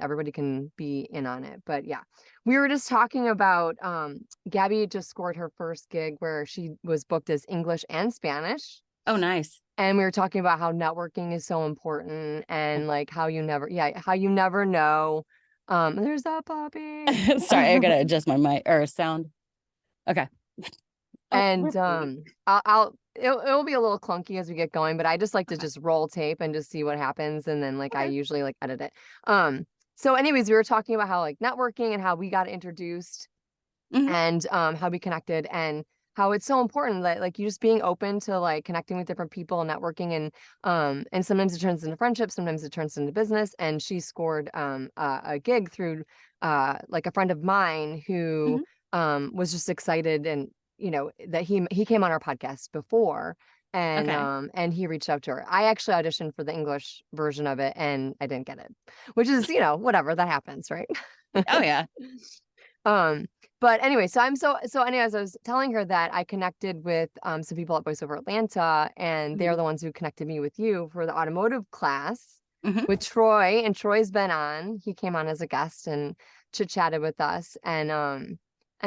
everybody can be in on it. But yeah, we were just talking about Gaby just scored her first gig where she was booked as English and Spanish. Oh, nice. And we were talking about how networking is so important and like how you never know. There's that puppy. Sorry, I gotta adjust my mic or sound. Okay. And it'll be a little clunky as we get going, but I just like to just roll tape and just see what happens, and then like I usually like edit it. So anyways, we were talking about how like networking and how we got introduced and how we connected, and how it's so important that like you just being open to like connecting with different people and networking, and sometimes it turns into friendship, sometimes it turns into business. And she scored a gig through like a friend of mine who was just excited, and that he came on our podcast before, and he reached out to her. I actually auditioned for the English version of it and I didn't get it, which is whatever, that happens, right? Oh yeah. But anyway, so anyways, I was telling her that I connected with some people at Voice Over Atlanta, and they're the ones who connected me with you for the automotive class with Troy, and Troy's been on. He came on as a guest and chit-chatted with us, and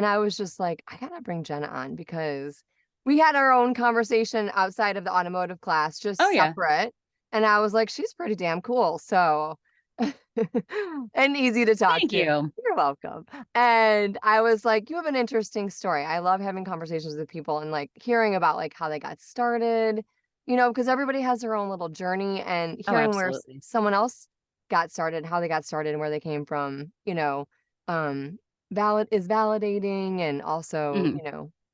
I was just like, I gotta bring Jenna on, because we had our own conversation outside of the automotive class, just separate. And I was like, she's pretty damn cool. So and easy to talk Thank to. you. You're welcome. And I was like, you have an interesting story. I love having conversations with people and like hearing about like how they got started, because everybody has their own little journey, and hearing where someone else got started, how they got started and where they came from, validating, and also,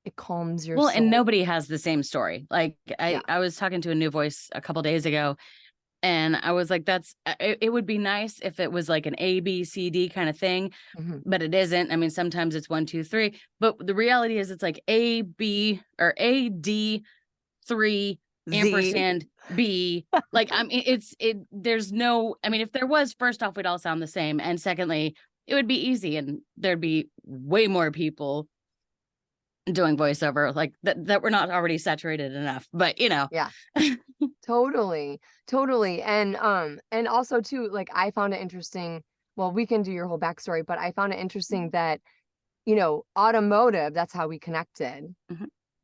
it calms your soul. And nobody has the same story. Like I was talking to a new voice a couple days ago, and I was like, it would be nice if it was like an A, B, C, D kind of thing, but it isn't. I mean, sometimes it's 1, 2, 3, but the reality is it's like A, B, or A, D, 3, ampersand, B. Like, I mean, there's no, I mean, if there was, first off, we'd all sound the same. And secondly, it would be easy, and there'd be way more people doing voiceover like that we're not already saturated enough, but yeah. Totally. And also too, like I found it interesting. Well, we can do your whole backstory, but I found it interesting that automotive, that's how we connected.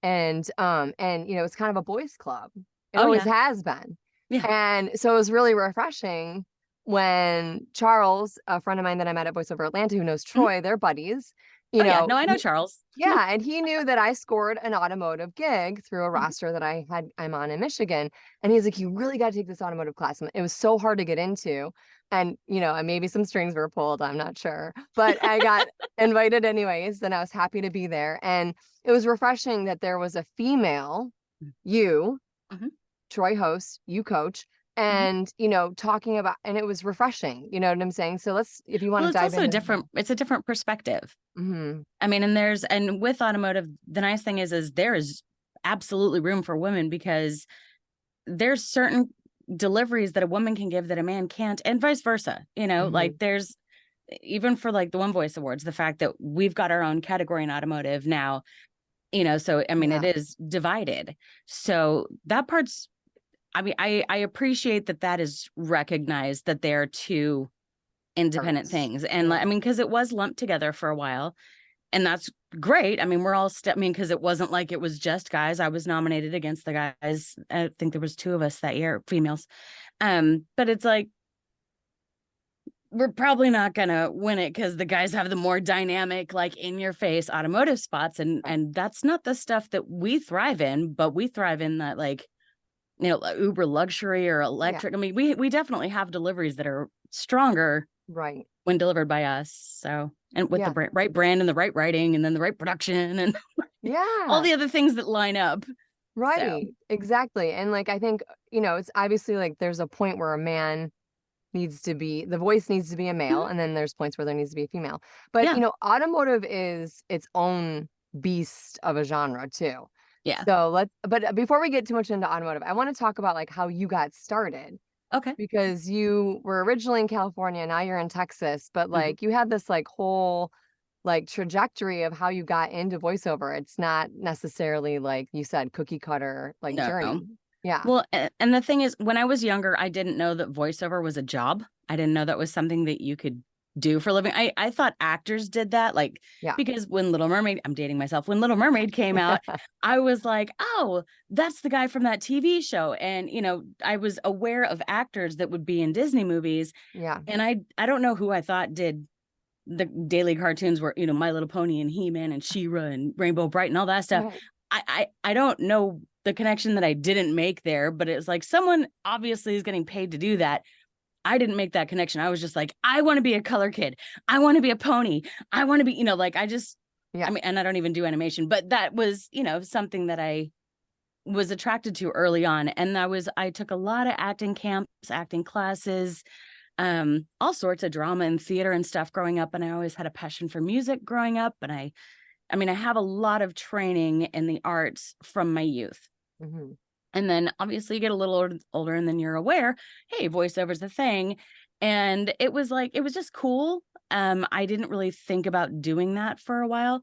And it's kind of a boys club. It always has been. And so it was really refreshing when Charles, a friend of mine that I met at Voice Over Atlanta, who knows Troy, they're buddies. No, I know Charles. Yeah, and he knew that I scored an automotive gig through a roster that I'm on in Michigan. And he's like, you really got to take this automotive class. And it was so hard to get into. And, and maybe some strings were pulled, I'm not sure. But I got invited anyways, and I was happy to be there. And it was refreshing that there was a female, you, Troy host, you coach, and talking about, and it was refreshing, you know what I'm saying? So if you want to dive into it's a different perspective. I mean, and with automotive, the nice thing is there is absolutely room for women, because there's certain deliveries that a woman can give that a man can't, and vice versa. Like there's, even for like the One Voice Awards, the fact that we've got our own category in automotive now, so I mean, it is divided. So that part's, I mean, I appreciate that is recognized, that they're two independent things. And I mean, because it was lumped together for a while, and that's great. I mean, we're all because it wasn't like it was just guys. I was nominated against the guys. I think there was 2 of us that year, females. But it's like, we're probably not gonna win it because the guys have the more dynamic, like in your face automotive spots. And that's not the stuff that we thrive in, but we thrive in that, like, Uber luxury or electric. I mean, we definitely have deliveries that are stronger, right, when delivered by us. So, and with the right brand and the right writing, and then the right production, and all the other things that line up. Right. So. Exactly. And like, I think, it's obviously like there's a point where a man the voice needs to be a male, and then there's points where there needs to be a female. But, automotive is its own beast of a genre too. Yeah. So but before we get too much into automotive, I want to talk about like how you got started. Okay. Because you were originally in California, now you're in Texas, but like you had this like whole like trajectory of how you got into voiceover. It's not necessarily like you said cookie cutter like journey. Yeah. Well, and the thing is, when I was younger, I didn't know that voiceover was a job. I didn't know that was something that you could do for a living. I thought actors did that, like, because when Little Mermaid, I'm dating myself, when Little Mermaid came out, I was like, oh, that's the guy from that TV show. And, you know, I was aware of actors that would be in Disney movies. Yeah. And I don't know who I thought did the daily cartoons where, you know, My Little Pony and He-Man and She-Ra and Rainbow Bright and all that stuff. Right. I don't know the connection that I didn't make there, but it's like someone obviously is getting paid to do that. I didn't make that connection. I was just like, I want to be a color kid. I want to be a pony. I want to be, you know, like I mean, and I don't even do animation, but that was, you know, something that I was attracted to early on. And I took a lot of acting camps, acting classes, all sorts of drama and theater and stuff growing up. And I always had a passion for music growing up. And I mean, I have a lot of training in the arts from my youth. Mm-hmm. And then obviously you get a little older and then you're aware, hey, voiceover is a thing. And it was just cool. I didn't really think about doing that for a while.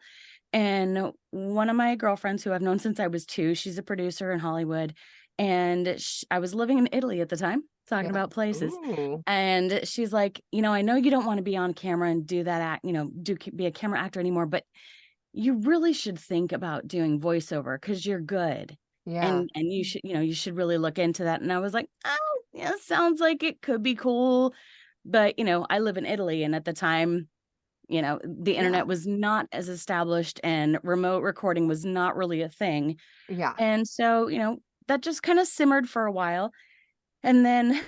And one of my girlfriends who I've known since I was 2, she's a producer in Hollywood. And I was living in Italy at the time, talking about places. Ooh. And she's like, you know, I know you don't want to be on camera and do that, you know, be a camera actor anymore, but you really should think about doing voiceover because you're good. Yeah. And you should, you know, you should really look into that. And I was like, oh, yeah, sounds like it could be cool. But, you know, I live in Italy. And at the time, you know, the internet was not as established and remote recording was not really a thing. Yeah. And so, you know, that just kind of simmered for a while. And then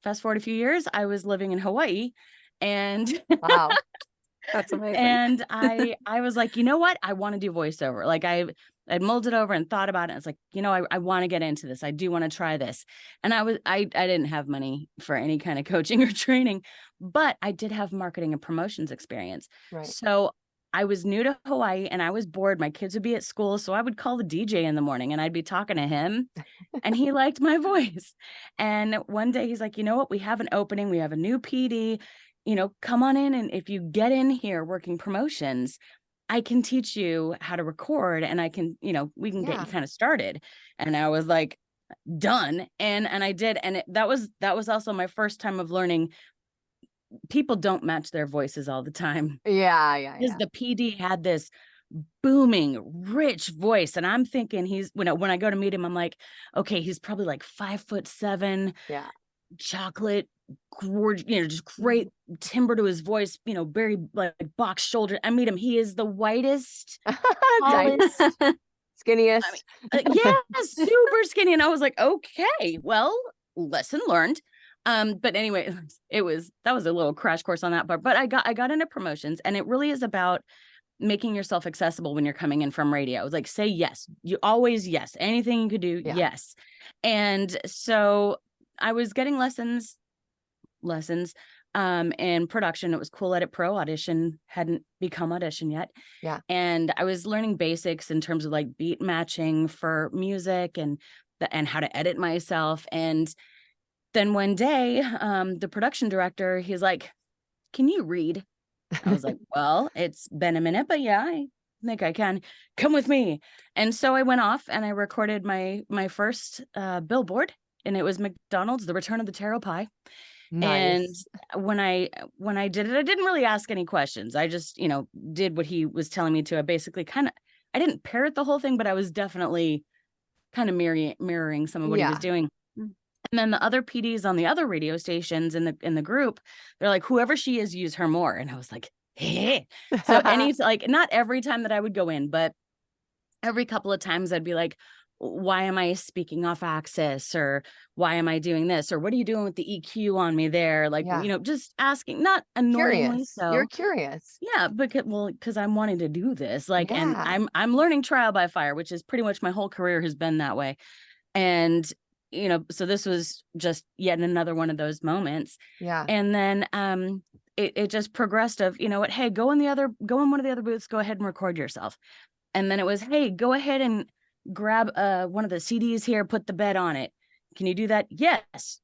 fast forward a few years, I was living in Hawaii and wow. That's amazing. And I was like, you know what? I want to do voiceover. Like I'd mulled it over and thought about it. It's like, you know, I want to get into this. I do want to try this. And I didn't have money for any kind of coaching or training, but I did have marketing and promotions experience. Right. So I was new to Hawaii and I was bored. My kids would be at school. So I would call the DJ in the morning and I'd be talking to him and he liked my voice. And one day he's like, you know what? We have an opening. We have a new PD. You know, come on in. And if you get in here working promotions, I can teach you how to record and I can, you know, we can get you kind of started. And I was like, done. And I did. And that was also my first time of learning. People don't match their voices all the time. Yeah. Because the PD had this booming, rich voice. And I'm thinking when I go to meet him, I'm like, okay, he's probably like 5'7". Yeah. Chocolate, gorgeous, you know, just great timbre to his voice, you know, very like box shoulder. I meet him. He is the whitest, tallest, skinniest. Super skinny. And I was like, okay, well, lesson learned. But anyway, that was a little crash course on that part. But I got into promotions, and it really is about making yourself accessible when you're coming in from radio. It was like, say yes. You always yes. Anything you could do, yes. And so I was getting lessons in production. It was Cool Edit Pro. Audition hadn't become Audition yet. Yeah. And I was learning basics in terms of like beat matching for music and how to edit myself. And then one day, the production director, he's like, can you read? I was like, well, it's been a minute, but yeah, I think I can. Come with me. And so I went off and I recorded my first billboard. And it was McDonald's, The Return of the Taro Pie. Nice. And when I did it, I didn't really ask any questions. I just, you know, did what he was telling me to. I basically I didn't parrot the whole thing, but I was definitely kind of mirroring some of what he was doing. And then the other PDs on the other radio stations in the group, they're like, whoever she is, use her more. And I was like, hey. So not every time that I would go in, but every couple of times I'd be like, why am I speaking off axis, or why am I doing this, or what are you doing with the EQ on me there? Like, you know, just asking, not annoyingly. So you're curious. Yeah. Because I'm wanting to do this. Like, and I'm learning trial by fire, which is pretty much my whole career has been that way. And, you know, so this was just yet another one of those moments. Yeah. And then, it just progressed of, you know what, hey, go in one of the other booths, go ahead and record yourself. And then it was, hey, go ahead and grab one of the CDs here, put the bed on it. Can you do that? Yes.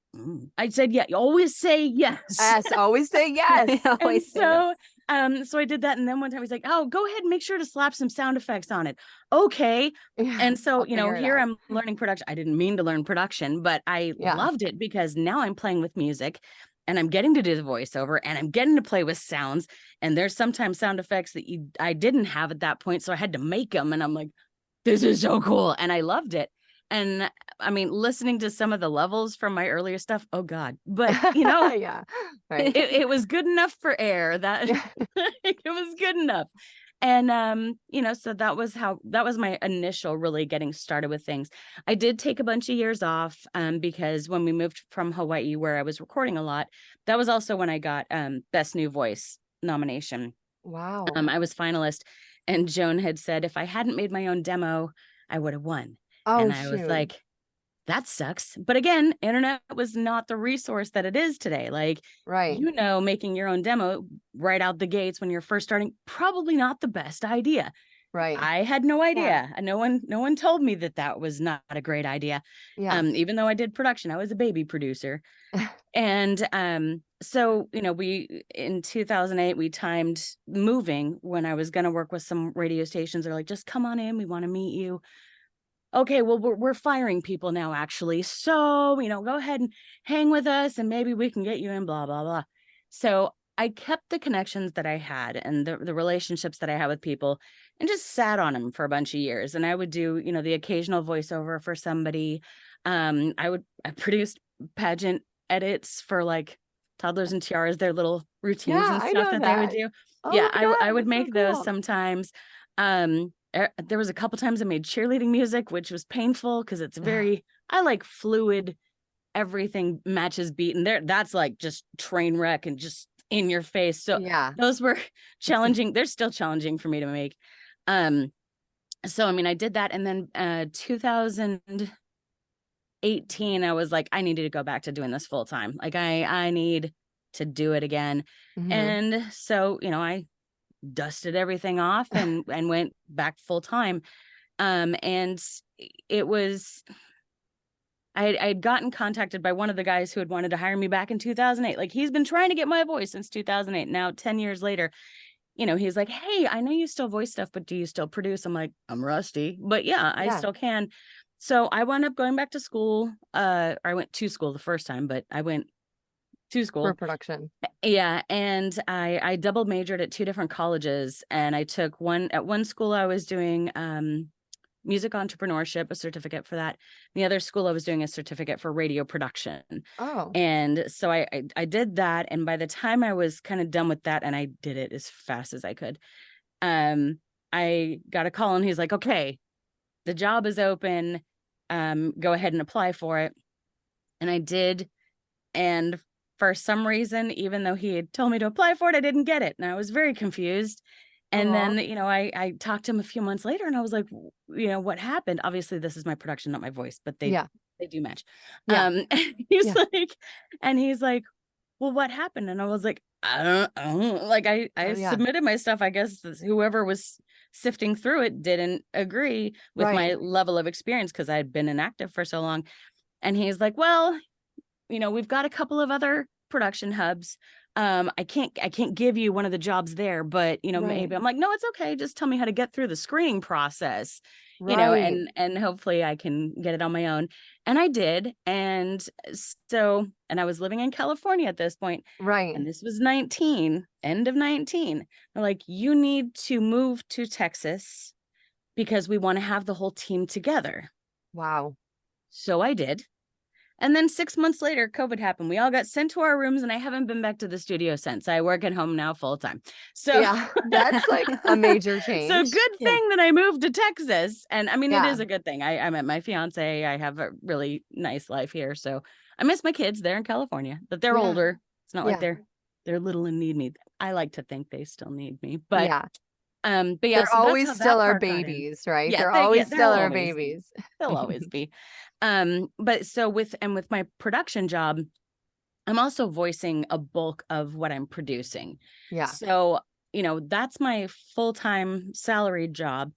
I said, yeah, you always say yes. Yes, always say yes. And so So I did that. And then one time he's like, oh, go ahead and make sure to slap some sound effects on it. Okay. Yeah, And so, I'll figure it here out. I'm learning production. I didn't mean to learn production, but I Yeah. loved it because now I'm playing with music and I'm getting to do the voiceover and I'm getting to play with sounds. And there's sometimes sound effects that I didn't have at that point. So I had to make them. And I'm like, this is so cool. And I loved it. And I mean, listening to some of the levels from my earlier stuff, oh God. But Yeah. Right. it was good enough for air. That Yeah. it was good enough. And so that was my initial really getting started with things. I did take a bunch of years off because when we moved from Hawaii, where I was recording a lot, that was also when I got Best New Voice nomination. Wow. I was finalist, and Joan had said if I hadn't made my own demo, I would have won. Oh, And I was shoot. like, that sucks. But again, internet was not the resource that it is today. Like, Right. making your own demo right out the gates when you're first starting, probably not the best idea. Right. I had no idea. Yeah. No one told me that was not a great idea. Yeah. Even though I did production, I was a baby producer. And so we in 2008 we timed moving when I was going to work with some radio stations. They're like, just come on in, we want to meet you. Okay, well, we're firing people now, actually. So, go ahead and hang with us and maybe we can get you in, blah, blah, blah. So I kept the connections that I had and the relationships that I had with people and just sat on them for a bunch of years. And I would do, the occasional voiceover for somebody. I produced pageant edits for like Toddlers and Tiaras, their little routines Yeah, and I stuff know that they would that. do. Oh Yeah, my God, I would that's so make those cool. sometimes. There was a couple times I made cheerleading music, which was painful because it's I like fluid, everything matches beat, and that's like just train wreck and just in your face. So Yeah. those were challenging. They're still challenging for me to make. So I mean, I did that, and then 2018, I was like, I needed to go back to doing this full time. Like I need to do it again. Mhm. And so, I dusted everything off and went back full time. And it was I'd gotten contacted by one of the guys who had wanted to hire me back in 2008. Like, he's been trying to get my voice since 2008. Now 10 years later, he's like, hey, I know you still voice stuff, but do you still produce? I'm like, I'm rusty, but yeah, I still can. So I wound up going back to school. I went to school the first time, but I went to school For production. Yeah. And I double majored at two different colleges, and I took at one school I was doing music entrepreneurship, a certificate for that. The other school I was doing a certificate for radio production. Oh. And so I did that. And by the time I was kind of done with that, and I did it as fast as I could, I got a call and he's like, okay, the job is open. Go ahead and apply for it. And I did. And for some reason, even though he had told me to apply for it, I didn't get it. And I was very confused. And then, I talked to him a few months later and I was like, what happened? Obviously, this is my production, not my voice, but they do match. Yeah. He's like, well, what happened? And I was like, I don't like, I submitted my stuff. I guess whoever was sifting through it didn't agree with my level of experience because I had been inactive for so long. And he's like, well, we've got a couple of other production hubs. I can't give you one of the jobs there, but maybe. I'm like, no, it's okay. Just tell me how to get through the screening process, and hopefully I can get it on my own. And I did. And I was living in California at this point. Right. And this was end of 19. They're like, you need to move to Texas because we want to have the whole team together. Wow. So I did. And then 6 months later, COVID happened. We all got sent to our rooms, and I haven't been back to the studio since. I work at home now full time. So yeah, that's like a major change. So good thing that I moved to Texas. And I mean, it is a good thing. I met my fiance. I have a really nice life here. So I miss my kids. They're in California, but they're older. It's not like they're little and need me. I like to think they still need me, but they're so always still our babies, right? Yeah, they're always still our always babies. They'll always be. But so with my production job, I'm also voicing a bulk of what I'm producing. Yeah. So, that's my full-time salaried job.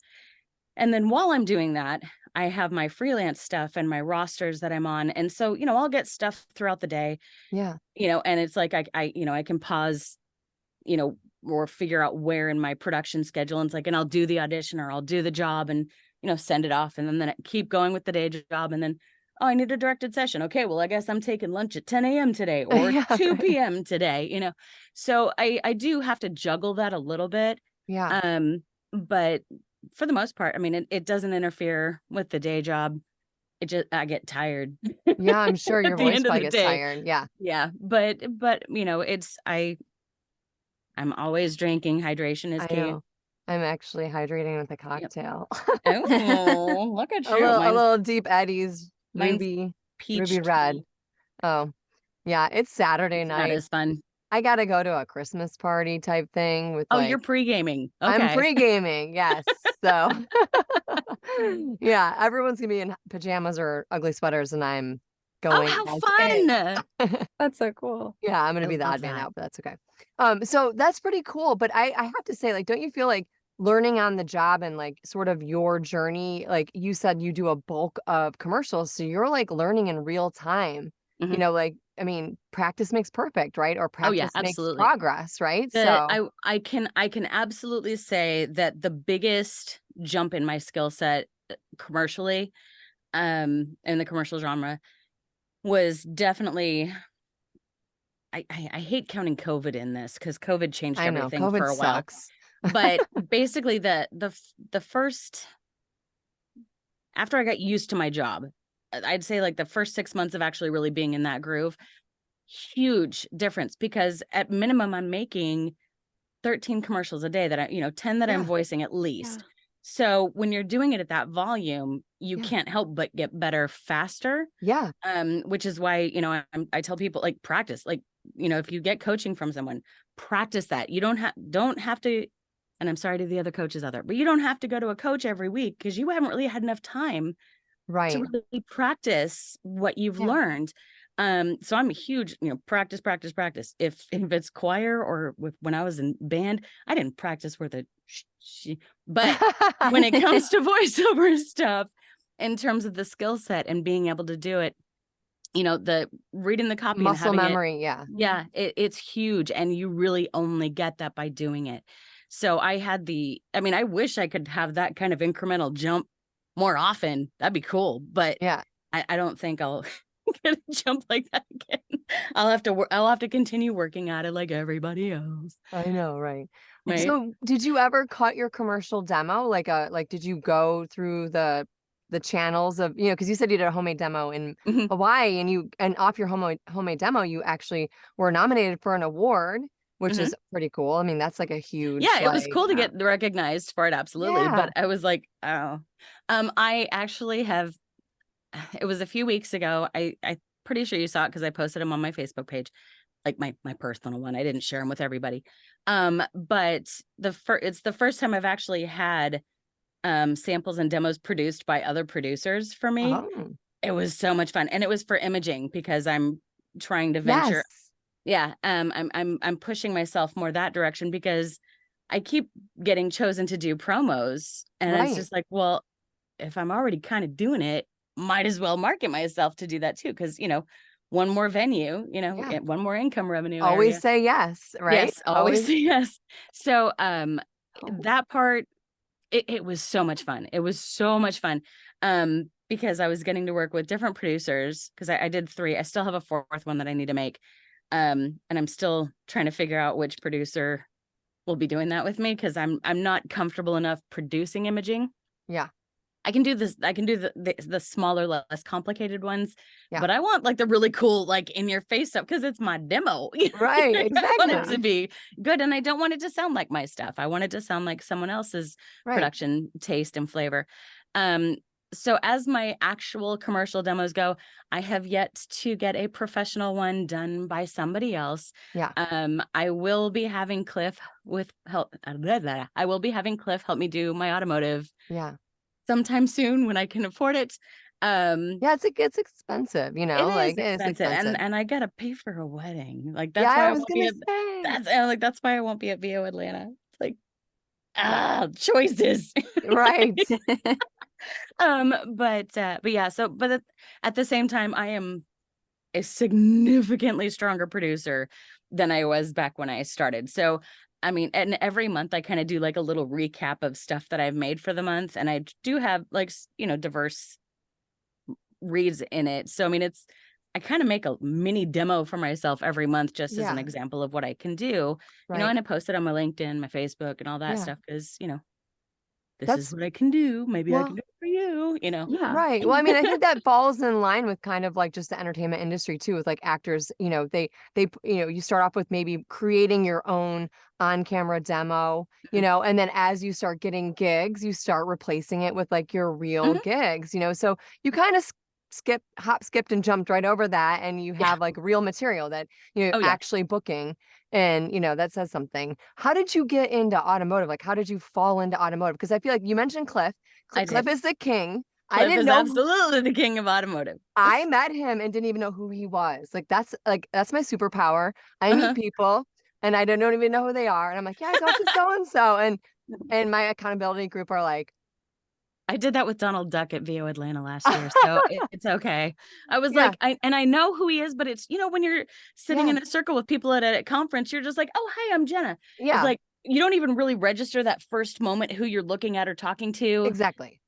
And then while I'm doing that, I have my freelance stuff and my rosters that I'm on. And so, I'll get stuff throughout the day. Yeah. And it's like I can pause, or figure out where in my production schedule. And it's like, and I'll do the audition or I'll do the job and, send it off. And then keep going with the day job. And then, oh, I need a directed session. Okay, well, I guess I'm taking lunch at 10 a.m. today or 2 p.m. today, So I do have to juggle that a little bit. Yeah. But for the most part, I mean, it doesn't interfere with the day job. I get tired. Yeah, I'm sure your voice probably gets day. tired. Yeah. Yeah. But I'm always drinking. Hydration is key. Know. I'm actually hydrating with a cocktail. Yep. Oh, look at you. A little Deep Eddies, ruby red. Tea. Oh, yeah. It's Saturday night. That is fun. I got to go to a Christmas party type thing with you're pre-gaming. Okay. I'm pre-gaming. Yes. So yeah, everyone's going to be in pajamas or ugly sweaters and I'm going. Oh, how fun. That's so cool. Yeah, I'm going to be the odd man out, but that's okay. So that's pretty cool. But I have to say, like, don't you feel like learning on the job and like sort of your journey, like you said, you do a bulk of commercials. So you're like learning in real time, like, I mean, practice makes perfect, right? Or practice makes progress, right? So I can absolutely say that the biggest jump in my skill set commercially, in the commercial genre was definitely, I hate counting COVID in this because COVID changed everything COVID for a while. Sucks. But basically the first, after I got used to my job, I'd say like the first 6 months of actually really being in that groove, huge difference, because at minimum I'm making 13 commercials a day that 10 that I'm voicing at least. Yeah. So when you're doing it at that volume, you can't help but get better faster. Yeah. Which is why, I tell people like practice, like, if you get coaching from someone, practice that. You don't have to, and I'm sorry to the other coaches out there, but you don't have to go to a coach every week because you haven't really had enough time to really practice what you've learned. So I'm a huge, practice. If it's choir or when I was in band, I didn't practice worth a but when it comes to voiceover stuff, in terms of the skill set and being able to do it, the reading the copy, muscle and memory. It's huge. And you really only get that by doing it. So I wish I could have that kind of incremental jump more often. That'd be cool. But I don't think I'll get a jump like that again. I'll have to continue working at it like everybody else. I know, right? So did you ever cut your commercial demo? Like did you go through the channels of, because you said you did a homemade demo in Hawaii and off your homemade demo, you actually were nominated for an award, which is pretty cool. I mean, that's like a huge, it was cool to get recognized for it. Absolutely. But I was like, oh, I actually have, it was a few weeks ago. I pretty sure you saw it because I posted them on my Facebook page, like my personal one. I didn't share them with everybody. But it's the first time I've actually had samples and demos produced by other producers for me. Oh. It was so much fun. And it was for imaging because I'm trying to venture. Yes. Yeah. I'm pushing myself more that direction because I keep getting chosen to do promos. And it's just like, well, if I'm already kind of doing it, might as well market myself to do that too. Cause one more venue, one more income revenue. Always say yes, right? Yes, always say yes. So that part, it was so much fun. It was so much fun. Because I was getting to work with different producers because I did 3. I still have a 4th one that I need to make. And I'm still trying to figure out which producer will be doing that with me because I'm not comfortable enough producing imaging. Yeah. I can do this. I can do the smaller, less complicated ones, but I want like the really cool, like in your face stuff because it's my demo. Right, exactly. I want it to be good, and I don't want it to sound like my stuff. I want it to sound like someone else's production taste and flavor. So as my actual commercial demos go, I have yet to get a professional one done by somebody else. Yeah. I will be having Cliff help me do my automotive. Yeah. Sometime soon when I can afford it. It's expensive, it's expensive. And I gotta pay for a wedding. Like that's why that's why I won't be at VO Atlanta. It's like choices. Right. But at the same time, I am a significantly stronger producer than I was back when I started. So I mean, and every month I kind of do like a little recap of stuff that I've made for the month. And I do have like, diverse reads in it. So, I mean, I kind of make a mini demo for myself every month, just as an example of what I can do, and I post it on my LinkedIn, my Facebook, and all that stuff. Cause this is what I can do. Maybe I can do it for you, Yeah. Right. Well, I mean, I think that falls in line with kind of like just the entertainment industry too, with like actors, you start off with maybe creating your own on-camera demo, and then as you start getting gigs, you start replacing it with like your real gigs, so you kind of skipped and jumped right over that, and you have like real material that actually booking. And, that says something. How did you get into automotive? Like, how did you fall into automotive? Because I feel like you mentioned Cliff. Cliff is the king. I Cliff didn't is know absolutely the king of automotive. I met him and didn't even know who he was. That's my superpower. I meet people and I don't even know who they are. And I'm like, yeah, I talked to so-and-so. And my accountability group are like, I did that with Donald Duck at VO Atlanta last year, so it's okay. I was like, I know who he is, but it's, when you're sitting in a circle with people at a conference, you're just like, oh, hi, I'm Jenna. Yeah. It's like, you don't even really register that first moment who you're looking at or talking to. Exactly.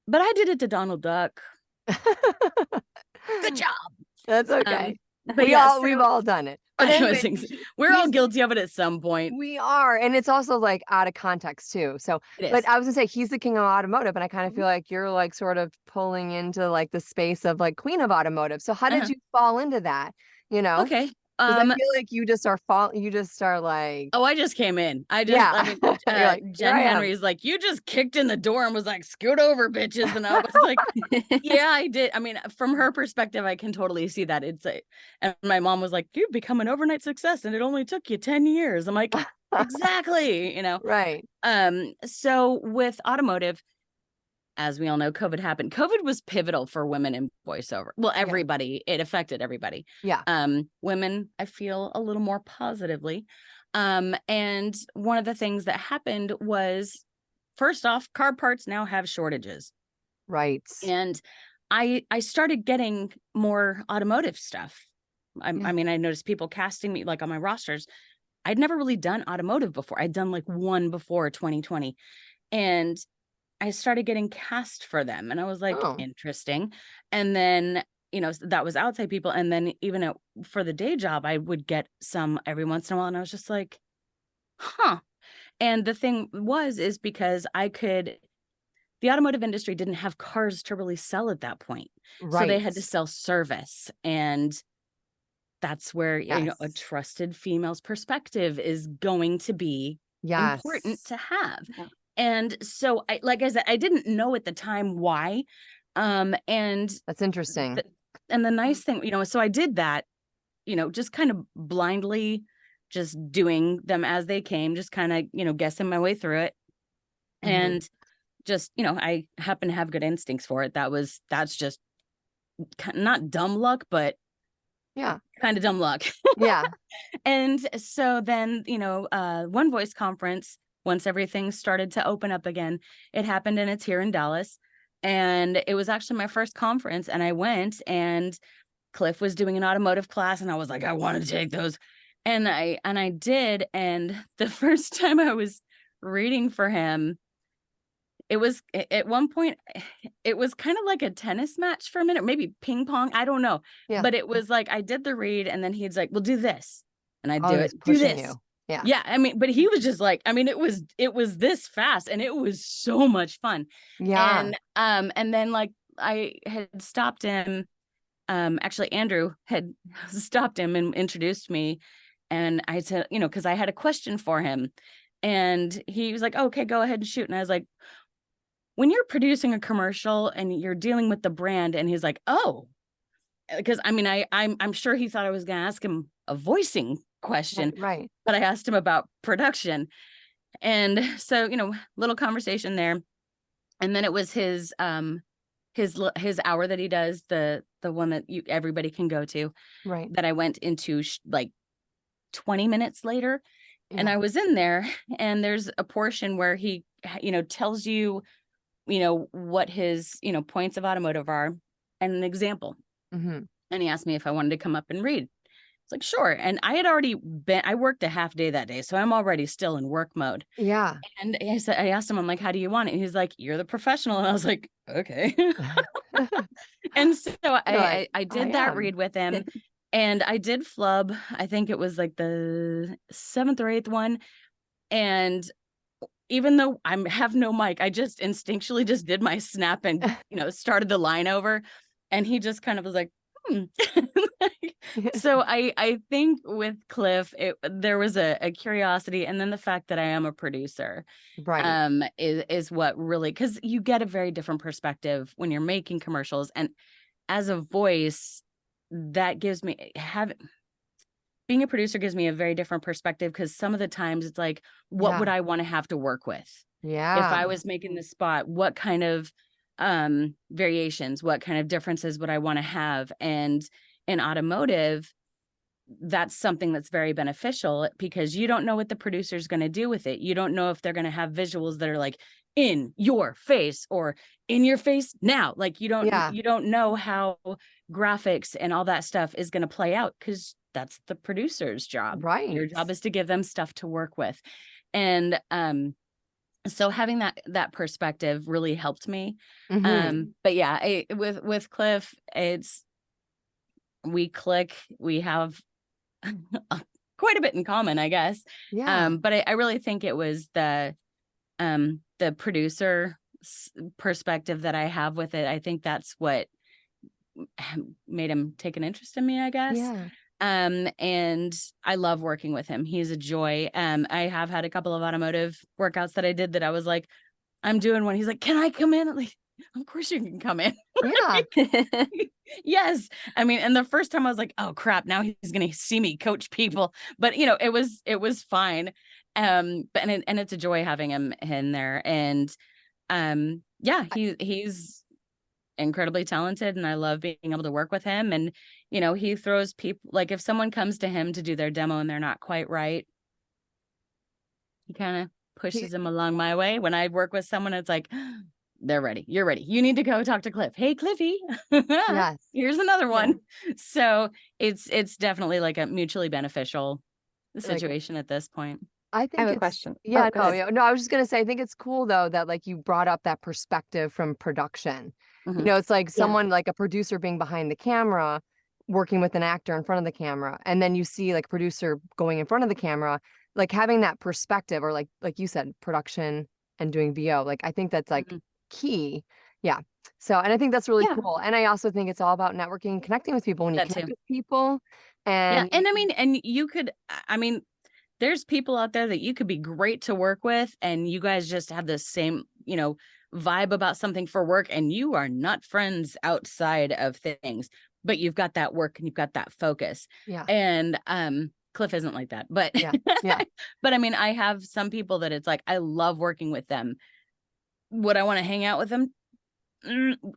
But I did it to Donald Duck. Good job. That's okay. But we've all done it. But we're all guilty of it at some point. We are. And it's also like out of context too. So, but I was gonna say he's the king of automotive. And I kind of feel like you're like sort of pulling into like the space of like queen of automotive. So how did you fall into that? Okay. Because I feel like you just are like, oh, I just came in. Jen Henry's like, you just kicked in the door and was like, scoot over, bitches. And I was like, yeah, I did. I mean, from her perspective, I can totally see that. And my mom was like, you've become an overnight success and it only took you 10 years. I'm like, exactly, Right. So with automotive, as we all know, COVID happened. COVID was pivotal for women in voiceover. Well, everybody, it affected everybody. Yeah. Women, I feel a little more positively. And one of the things that happened was, first off, car parts now have shortages. Right. And I started getting more automotive stuff. I mean, I noticed people casting me like on my rosters. I'd never really done automotive before. I'd done like one before 2020. And I started getting cast for them and I was like, interesting. And then, that was outside people. And then even for the day job, I would get some every once in a while. And I was just like, huh. And the thing is because the automotive industry didn't have cars to really sell at that point. Right. So they had to sell service. And that's where, a trusted female's perspective is going to be important to have. Yeah. And so like I said, I didn't know at the time why. And that's interesting. And the nice thing, so I did that, just kind of blindly, just doing them as they came, just kind of, guessing my way through it. Mm-hmm. And just, I happen to have good instincts for it. That's just not dumb luck, but kind of dumb luck. Yeah. And so then, One Voice conference, once everything started to open up again, it happened and it's here in Dallas. And it was actually my first conference and I went and Cliff was doing an automotive class and I was like, I want to take those. And I did. And the first time I was reading for him, it was at one point, it was kind of like a tennis match for a minute, maybe ping pong. I don't know. Yeah. But it was like, I did the read and then he's like, well, do this. And I do it. Do this. You. Yeah. Yeah. I mean, but he was just like, I mean, it was this fast and it was so much fun. Yeah. And then like I had stopped him. Actually Andrew had stopped him and introduced me. And I said, cause I had a question for him and he was like, oh, okay, go ahead and shoot. And I was like, when you're producing a commercial and you're dealing with the brand, and he's like, oh, because I mean, I'm sure he thought I was going to ask him a voicing question, right? But I asked him about production, and so little conversation there, and then it was his hour that he does, the one that everybody can go to, right? That I went into like 20 minutes later, and I was in there, and there's a portion where he tells you what his points of automotive are and an example. Mm-hmm. And he asked me if I wanted to come up and read. It's like, sure. And I had already I worked a half day that day. So I'm already still in work mode. Yeah. And I asked him, I'm like, how do you want it? And he's like, you're the professional. And I was like, okay. And so I did that read with him, and I did flub. I think it was like the 7th or 8th one. And even though I have no mic, I just instinctually just did my snap and, started the line over. And he just kind of was like, So I think with Cliff, there was a curiosity, and then the fact that I am a producer, right, is what really, because you get a very different perspective when you're making commercials, and as a voice, that gives me being a producer gives me a very different perspective, because some of the times it's like, what would I want to have to work with? If I was making the spot, what kind of variations, what kind of differences would I want to have? And in automotive, that's something that's very beneficial, because you don't know what the producer's going to do with it. You don't know if they're going to have visuals that are like in your face or in your face now. Like you don't know how graphics and all that stuff is going to play out, because that's the producer's job. right. Your job is to give them stuff to work with. And so having that perspective really helped me. But yeah, with Cliff, we click, we have quite a bit in common, I guess. But I really think it was the producer perspective that I have with it. I think that's what made him take an interest in me, I guess. And I love working with him. He's a joy. I have had a couple of automotive workouts that I did that I was like, I'm doing one. He's like, can I come in? Like, of course you can come in. Yes. I mean, and the first time I was like, oh crap, now he's going to see me coach people. But it was fine. But it's a joy having him in there. And he's incredibly talented, and I love being able to work with him. And he throws people, like if someone comes to him to do their demo and they're not quite right, he kind of pushes them along my way. When I work with someone, it's like, they're ready, you're ready, you need to go talk to Cliff. Hey Cliffy, yes, here's another one. So it's definitely like a mutually beneficial situation at this point. I have a question. No, I was just gonna say, I think it's cool though that like you brought up that perspective from production. It's like someone like a producer being behind the camera, working with an actor in front of the camera, and then you see like a producer going in front of the camera, like having that perspective, or like you said, production and doing VO. Like I think that's like key. Yeah. So, and I think that's really cool. And I also think it's all about networking, connecting with people when you connect with people. And and I mean, and you could, there's people out there that you could be great to work with, and you guys just have the same, vibe about something for work, and you are not friends outside of things, but you've got that work and you've got that focus. And Cliff isn't like that, but but I mean, I have some people that it's like, I love working with them. Would I want to hang out with them?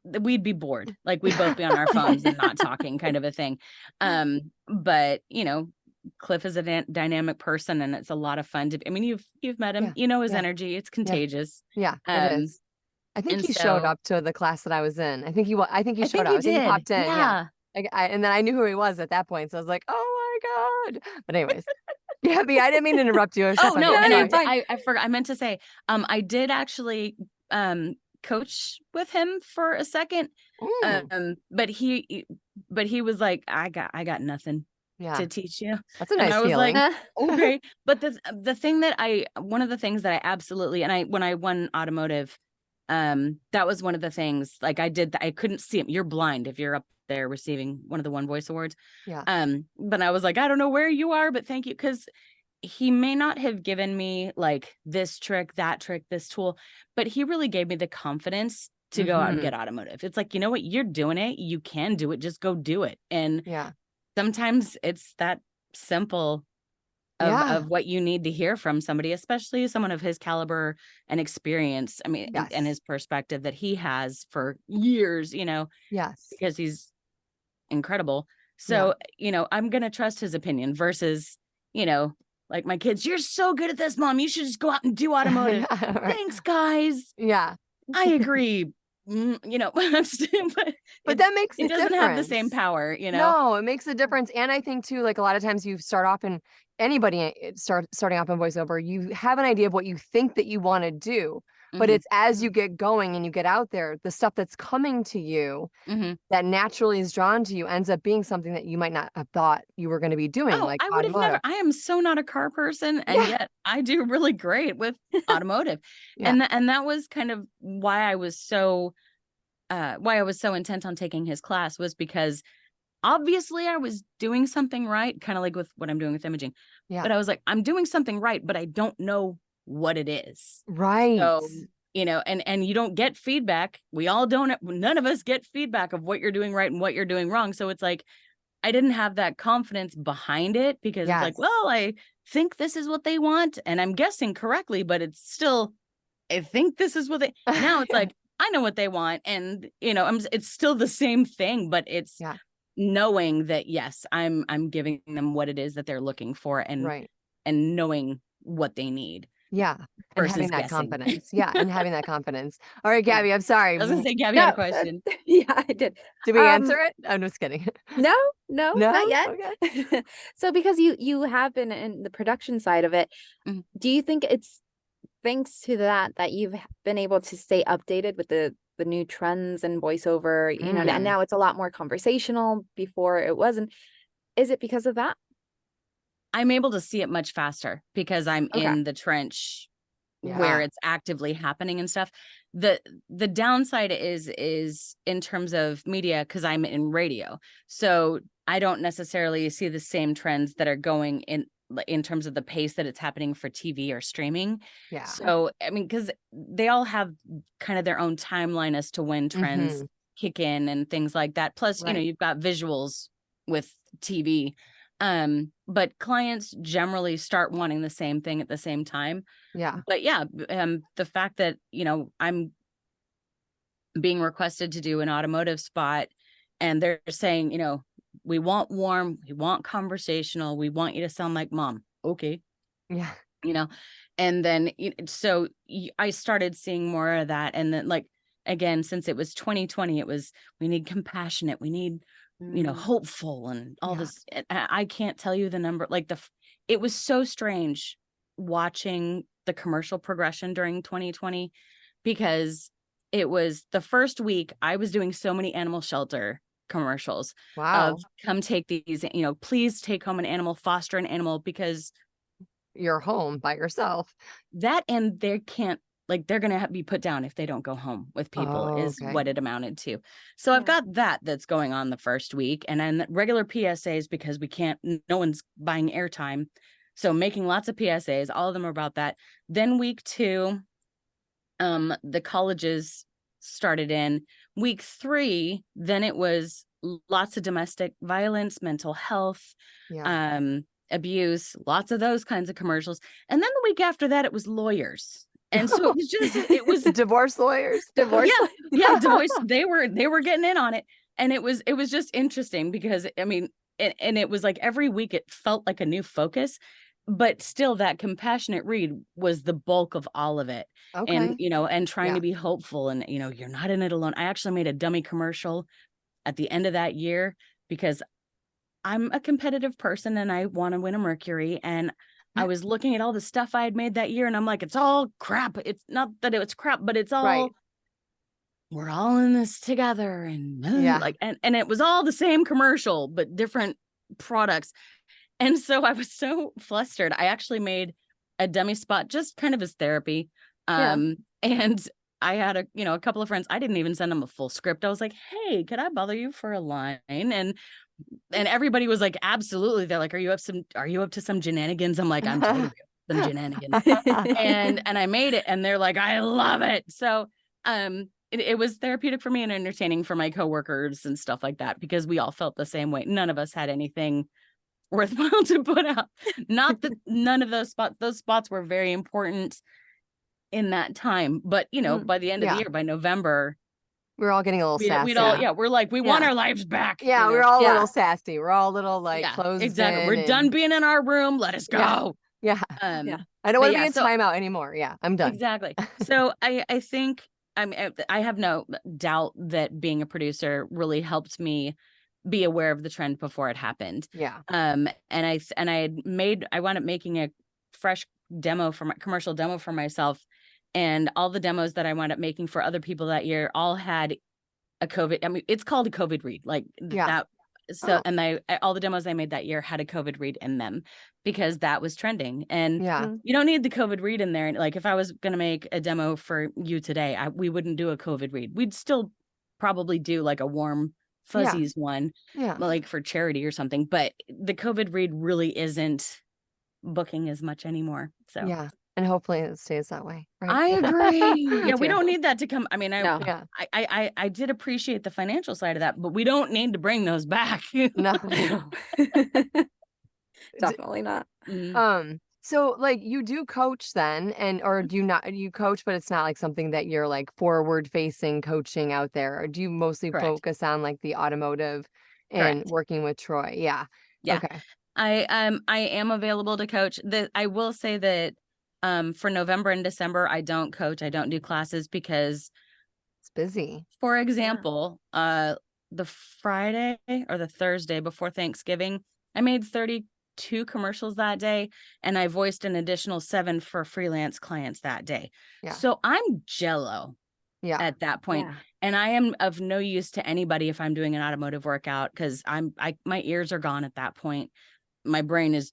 We'd be bored. Like we'd both be on our phones and not talking, kind of a thing. But Cliff is a dynamic person, and it's a lot of fun to, I mean, you've met him, his energy, it's contagious. It is. I think he showed up to the class that I was in. I think he showed up. I think he popped in. And then I knew who he was at that point. So I was like, oh my God. But anyways. Gabby, I didn't mean to interrupt you. Oh no, and I forgot. I meant to say, I did actually coach with him for a second. But he was like, I got nothing to teach you. That's a nice feeling. Like, okay. But the thing that one of the things that I absolutely, and when I won automotive, that was one of the things, like I did, I couldn't see him. You're blind if you're up there receiving one of the One Voice Awards. But I was like, I don't know where you are, but thank you. Cause he may not have given me like this trick, that trick, this tool, but he really gave me the confidence to go out and get automotive. It's like, you know what, you're doing it. You can do it. Just go do it. And sometimes it's that simple of what you need to hear from somebody, especially someone of his caliber and experience. I mean, and his perspective that he has for years, because he's incredible. So, I'm going to trust his opinion versus, like my kids, you're so good at this, Mom. You should just go out and do automotive. Thanks, guys. I agree. you know, but that makes it a doesn't have the same difference. power, you know? No, it makes a difference. And I think too, like a lot of times you start off in anybody starting off in voiceover, you have an idea of what you think that you want to do, but Mhm. it's as you get going and you get out there, the stuff that's coming to you Mhm. that naturally is drawn to you ends up being something that you might not have thought you were going to be doing, Oh, like I would have never, automotive. I am so not a car person, and Yeah. yet I do really great with automotive. Yeah. And that was kind of why I was so intent on taking his class, was because obviously I was doing something right, kind of like with what I'm doing with imaging. Yeah. But I was like, I'm doing something right, but I don't know what it is. Right. So, you know, and you don't get feedback. We all don't, none of us get feedback of what you're doing right and what you're doing wrong. So it's like, I didn't have that confidence behind it, because it's like, Yes. well, I think this is what they want and I'm guessing correctly, but it's still, I think this is what they, now it's like, I know what they want. And, you know, it's still the same thing, but it's Yeah. knowing that, yes, I'm giving them what it is that they're looking for, Right. and knowing what they need Yeah. And having versus that guessing. confidence. Yeah. And having that confidence. All right, Yeah. Gabby, I'm sorry. I was gonna say, Gabby had a No, question. yeah, I did. Did we answer it? I'm just kidding. No, no, not No? yet. Okay. So because you have been in the production side of it, Mhm. do you think it's thanks to that you've been able to stay updated with the new trends and voiceover, you know, and now it's a lot more conversational, before it wasn't. Is it because of that? I'm able to see it much faster because I'm Okay. in the trench Yeah. where it's actively happening and stuff. The downside is in terms of media, because I'm in radio. So I don't necessarily see the same trends that are going in terms of the pace that it's happening for TV or streaming. Yeah. So, I mean, because they all have kind of their own timeline as to when trends kick in and things like that. Plus, you know, Right. you've got visuals with TV. But clients generally start wanting the same thing at the same time. Yeah. But yeah, the fact that, you know, I'm being requested to do an automotive spot, and they're saying, you know, we want warm, we want conversational, we want you to sound like mom. Okay. Yeah. You know, and then, so I started seeing more of that. And then, like, again, since it was 2020, it was, we need compassionate, we need, you know, hopeful and all this. I can't tell you the number, like it was so strange watching the commercial progression during 2020, because it was the first week I was doing so many animal shelter commercials Wow. of, come take these, you know, please take home an animal, foster an animal, because You're home by yourself. that, and they can't, like, they're going to be put down if they don't go home with people, Oh, is okay. what it amounted to. So I've got that's going on the first week, and then regular PSAs, because we can't, no one's buying airtime. So making lots of PSAs, all of them are about that. Then week 2, the colleges started in. Week 3, then it was lots of domestic violence, mental health, Yeah. abuse, lots of those kinds of commercials. And then the week after that, it was lawyers. And so it was divorce lawyers. Divorce. yeah, divorce. They were getting in on it. And it was just interesting, because I mean, and it was like every week it felt like a new focus, but still that compassionate read was the bulk of all of it. Okay. And, you know, and trying Yeah. to be hopeful, and, you know, you're not in it alone. I actually made a dummy commercial at the end of that year, because I'm a competitive person and I want to win a Mercury. And I was looking at all the stuff I had made that year, and I'm like, it's all crap. It's not that it was crap, but it's all, Right. we're all in this together. And Yeah. like, and it was all the same commercial, but different products. And so I was so flustered. I actually made a dummy spot just kind of as therapy. And I had a couple of friends. I didn't even send them a full script. I was like, hey, could I bother you for a line? And everybody was like, absolutely. They're like, are you up to some shenanigans? I'm like, I'm totally up to some shenanigans. and I made it, and they're like, I love it. So it was therapeutic for me and entertaining for my coworkers and stuff like that, because we all felt the same way. None of us had anything worthwhile to put out. Not that none of those spots were very important in that time, but you know, by the end of the year, by November, we're all getting a little sassy. we're like, we want our lives back. Yeah, you know? we're all a little sassy. We're all a little like closed exactly. in. We're done being in our room. Let us go. Yeah. I I don't want to be in timeout anymore. Yeah, I'm done. Exactly. So I think I have no doubt that being a producer really helped me be aware of the trend before it happened. Yeah. And I wound up making a fresh demo for my commercial demo for myself, and all the demos that I wound up making for other people that year all had a COVID. I mean, it's called a COVID read, like that. So, and all the demos I made that year had a COVID read in them because that was trending. And you don't need the COVID read in there. Like if I was going to make a demo for you today, we wouldn't do a COVID read. We'd still probably do like a warm fuzzies one, like for charity or something. But the COVID read really isn't booking as much anymore. So yeah. And hopefully it stays that way. Right? I agree. Yeah, we don't need that to come. I mean, I did appreciate the financial side of that, but we don't need to bring those back. No. Definitely not. So like you do coach then, or do you not, you coach, but it's not like something that you're like forward facing coaching out there, or do you mostly focus on like the automotive and working with Troy? Yeah. Okay. I am available to coach. I will say that for November and December, I don't coach. I don't do classes because it's busy. For example, the Friday or the Thursday before Thanksgiving, I made 32 commercials that day, and I voiced an additional 7 for freelance clients that day. Yeah. So I'm jello at that point. Yeah. And I am of no use to anybody if I'm doing an automotive workout, because my ears are gone at that point. My brain is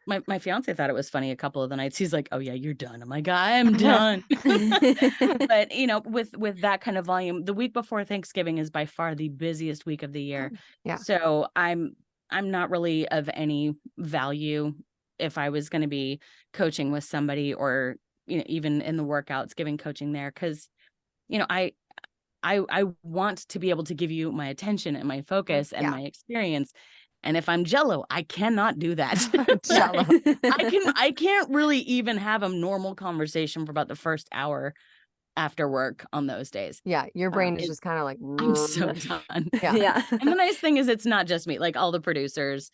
My fiance thought it was funny a couple of the nights. He's like, "Oh yeah, you're done." I'm like, "I'm done." But you know, with that kind of volume, the week before Thanksgiving is by far the busiest week of the year. Yeah. So I'm not really of any value if I was going to be coaching with somebody, or even in the workouts giving coaching there, because I want to be able to give you my attention and my focus and my experience. And if I'm jello, I cannot do that. Jello. I can't really even have a normal conversation for about the first hour after work on those days. Yeah, your brain is just kind of like, I'm so done. Yeah. And the nice thing is it's not just me, like all the producers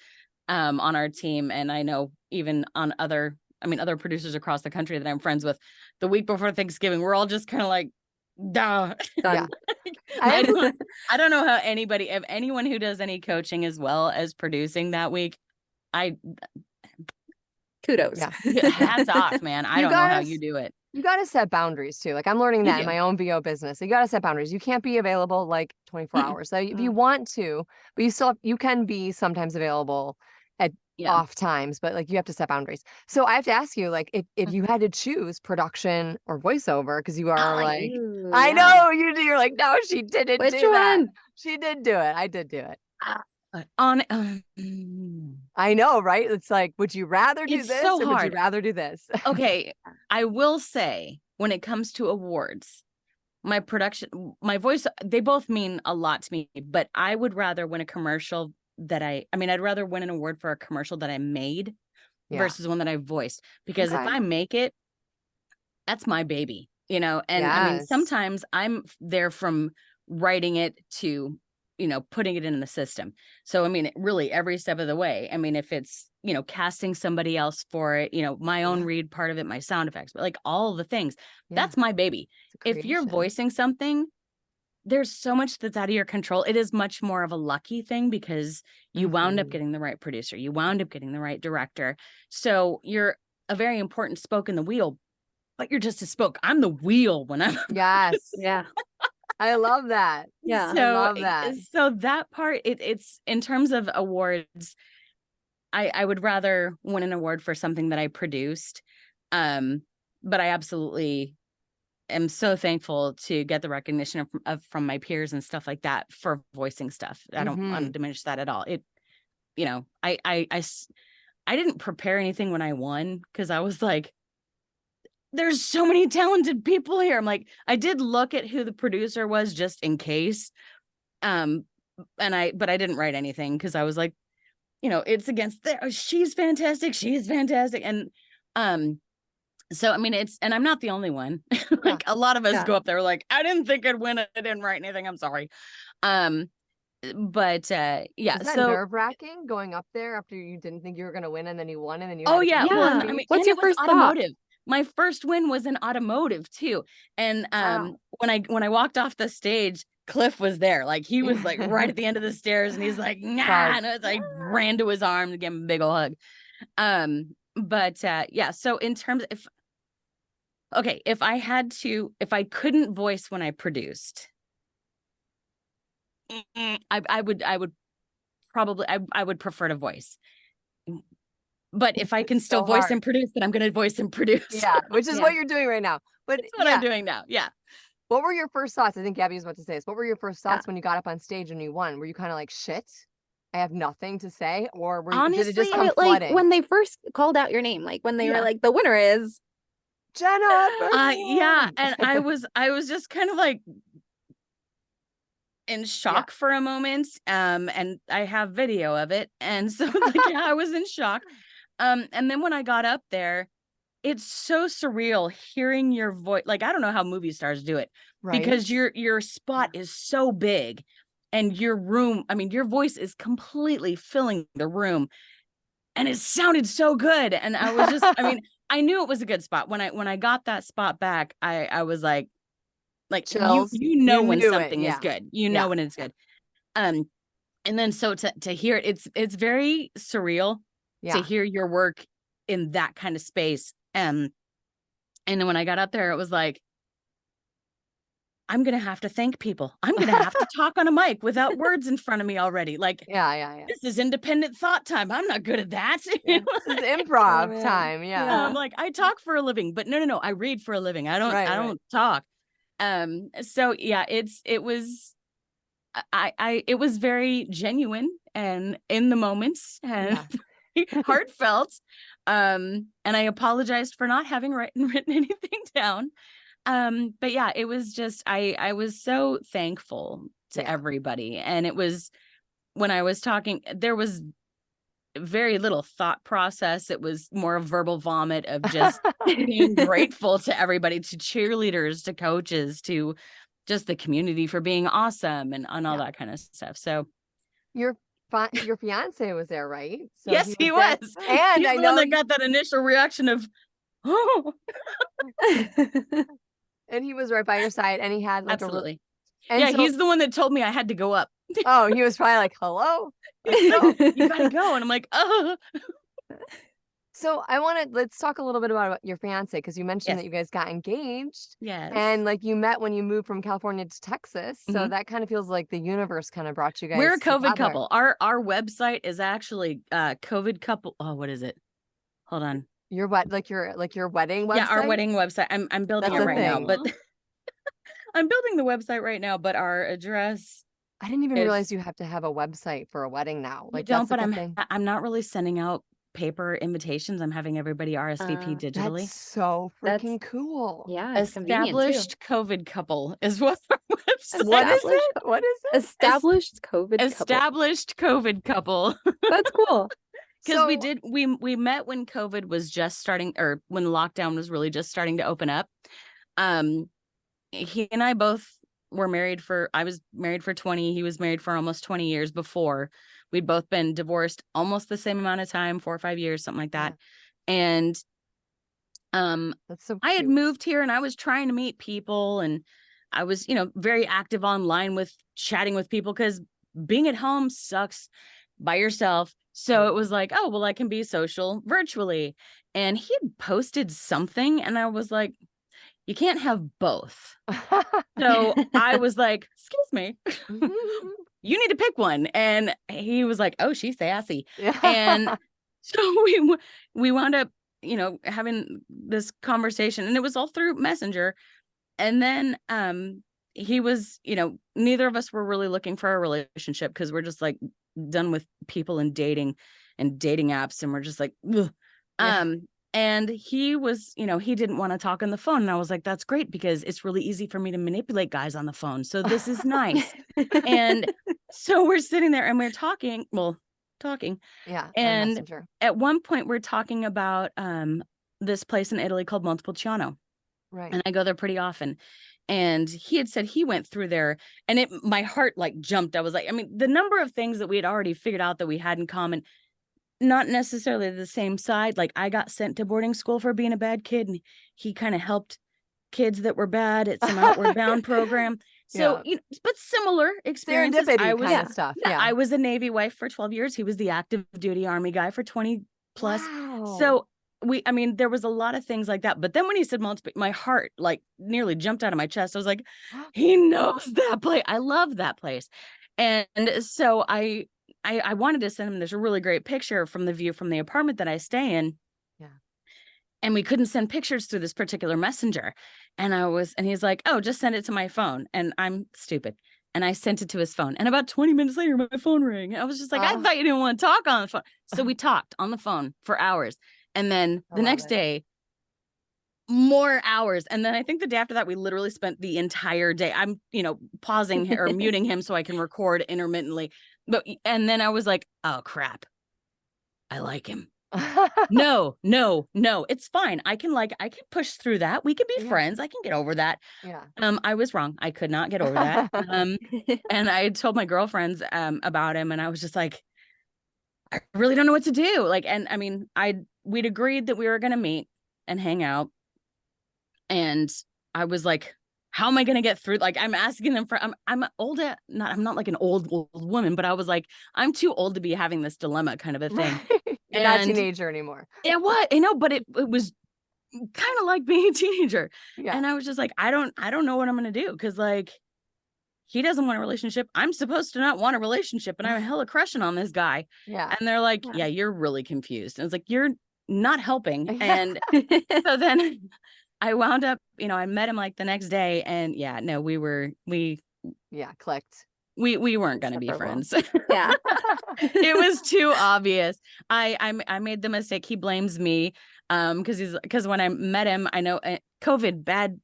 on our team, and I know even on other producers across the country that I'm friends with, the week before Thanksgiving, we're all just kind of like, duh. Yeah. I don't know how if anyone who does any coaching as well as producing that week, kudos. Yeah. Hats off, man. I don't know how you do it. You got to set boundaries too. Like I'm learning that in my own VO business. You got to set boundaries. You can't be available like 24 hours. So if you want to, but you can be sometimes available at off times, but like you have to set boundaries. So I have to ask you, like, if you had to choose production or voiceover, because you are I know you do. You're like, no, she didn't do that. She did do it. I did do it. I know, right? It's like, would you rather do this or would you rather do this? Okay, I will say when it comes to awards, my production, my voice, they both mean a lot to me, but I would rather win a commercial I'd rather win an award for a commercial that I made versus one that I voiced, because if I make it, that's my baby, and I mean, sometimes I'm there from writing it to, putting it in the system. So, I mean, really every step of the way. I mean, if it's, casting somebody else for it, my own read part of it, my sound effects, but like all the things, that's my baby. If you're voicing something, there's so much that's out of your control. It is much more of a lucky thing because you wound up getting the right producer. You wound up getting the right director. So you're a very important spoke in the wheel, but you're just a spoke. I'm the wheel when I'm. Yes. Yeah. I love that. Yeah. So, I love that. So that part, it's in terms of awards, I would rather win an award for something that I produced. But I absolutely am so thankful to get the recognition from my peers and stuff like that for voicing stuff. I don't want to diminish that at all. I didn't prepare anything when I won, because I was like, there's so many talented people here. I'm like, I did look at who the producer was just in case. But I didn't write anything because I was like, it's against she's fantastic. She's fantastic. And, so, I mean, and I'm not the only one. Like a lot of us go up there like, I didn't think I'd win it. I didn't write anything. I'm sorry. But is that nerve-wracking going up there after you didn't think you were going to win and then you won and then you Well, I mean, what's your first automotive? my first win was in automotive too. And Wow. when I walked off the stage, Cliff was there. Like he was like right at the end of the stairs and he's like, nah, and I ran to his arm to give him a big ol' hug. But yeah, so in terms of if I couldn't voice when I produced, I would probably I would prefer to voice. But if I can still voice and produce, then I'm going to voice and produce. Yeah, which is what you're doing right now. But that's what I'm doing now. Yeah. What were your first thoughts? I think Gabby was about to say this. What were your first thoughts when you got up on stage and you won? Were you kind of like, shit, I have nothing to say? Or did it just come flooding? Like when they first called out your name, like when they were like, the winner is Jenna. Yeah. And I was just kind of like in shock for a moment. And I have video of it. And so like, yeah, I was in shock. And then when I got up there, it's so surreal hearing your voice. Like, I don't know how movie stars do it, because your spot is so big and your room, I mean, your voice is completely filling the room and it sounded so good. And I was just, I mean, I knew it was a good spot. When I got that spot back, I was like chills. You know when something is good, you know when it's good. And then so to hear it, it's very surreal to hear your work in that kind of space. And then when I got up there, it was like, I'm going to have to thank people. I'm going to have to talk on a mic without words in front of me already. Like, this is independent thought time. I'm not good at that. This is improv time. Yeah. I'm like, I talk for a living, but no, I read for a living. I don't talk. So yeah, it was very genuine and in the moments and heartfelt. And I apologized for not having written anything down. But yeah, it was just, I was so thankful to everybody. And it was, when I was talking, there was very little thought process. It was more a verbal vomit of just being grateful to everybody, to cheerleaders, to coaches, to just the community for being awesome and all that kind of stuff. So your fiance was there, right? So yes, he was. And he's I the know one that got that initial reaction of, oh. And he was right by your side, and he had like absolutely. He's the one that told me I had to go up. Oh, he was probably like, hello, let's go. You gotta go. And I'm like, oh. So let's talk a little bit about your fiance, because you mentioned that you guys got engaged. Yes. And like you met when you moved from California to Texas. So that kind of feels like the universe kind of brought you guys. We're a COVID together. couple. Our website is actually COVID couple. Oh, what is it? Hold on. Your your wedding website? Yeah, our wedding website. I'm building it right now, but I'm building the website right now, but our address. I didn't even realize you have to have a website for a wedding now. Like, don't, but I'm not really sending out paper invitations. I'm having everybody RSVP digitally. That's so freaking cool. Yeah. Established COVID couple is what our website. What is it? What is it? Established COVID couple. Established COVID couple. That's cool. Because we met when COVID was just starting, or when lockdown was really just starting to open up. He and I both were married I was married for 20. He was married for almost 20 years before. We'd both been divorced almost the same amount of time, 4 or 5 years, something like that. And that's so cute. I had moved here and I was trying to meet people, and I was, very active online with chatting with people, because being at home sucks by yourself. So it was like, oh, well, I can be social virtually. And he had posted something and I was like, you can't have both. So I was like, excuse me, you need to pick one. And he was like, oh, she's sassy. And so we wound up, having this conversation, and it was all through Messenger. And then he was, neither of us were really looking for a relationship, because we're just like done with people and dating apps, and we're just like, ugh. And he was, he didn't want to talk on the phone. And I was like, that's great, because it's really easy for me to manipulate guys on the phone. So this is nice. And so we're sitting there and we're talking. Yeah. And at one point we're talking about this place in Italy called Montepulciano. Right. And I go there pretty often. And he had said he went through there, and my heart like jumped. I was like, I mean, the number of things that we had already figured out that we had in common, not necessarily the same side. Like I got sent to boarding school for being a bad kid, and he kind of helped kids that were bad at some Outward Bound program. So, Yeah. but similar experiences. Serendipity I was, kind of stuff. Yeah. I was a Navy wife for 12 years. He was the active duty Army guy for 20 plus. Wow. So I mean, there was a lot of things like that. But then when he said my heart like nearly jumped out of my chest. I was like, he knows that place. I love that place. And so I wanted to send him this really great picture from the view from the apartment that I stay in. Yeah. And we couldn't send pictures through this particular messenger. And he's like, oh, just send it to my phone. And I'm stupid. And I sent it to his phone. And about 20 minutes later, my phone rang. I was just like, I thought you didn't want to talk on the phone. So we talked on the phone for hours. And then the next day, more hours. And then I think the day after that, we literally spent the entire day. I'm, pausing or muting him so I can record intermittently. And then I was like, oh, crap. I like him. No, it's fine. I can push through that. We can be friends. I can get over that. Yeah. I was wrong. I could not get over that. And I told my girlfriends about him, and I was just like, I really don't know what to do. Like, and I mean, we'd agreed that we were gonna meet and hang out. And I was like, how am I gonna get through? Like, I'm asking them for I'm not like an old woman, but I was like, I'm too old to be having this dilemma kind of a thing. You're not a teenager anymore. It was, but it was kind of like being a teenager. Yeah. And I was just like, I don't know what I'm gonna do, because like he doesn't want a relationship. I'm supposed to not want a relationship, and I'm hella crushing on this guy. Yeah. And they're like, yeah, you're really confused. And it's like, you're not helping. And so then I wound up, I met him like the next day, and we clicked. We weren't going to be friends. Yeah. It was too obvious. I made the mistake. He blames me. Because when I met him, I know COVID, bad,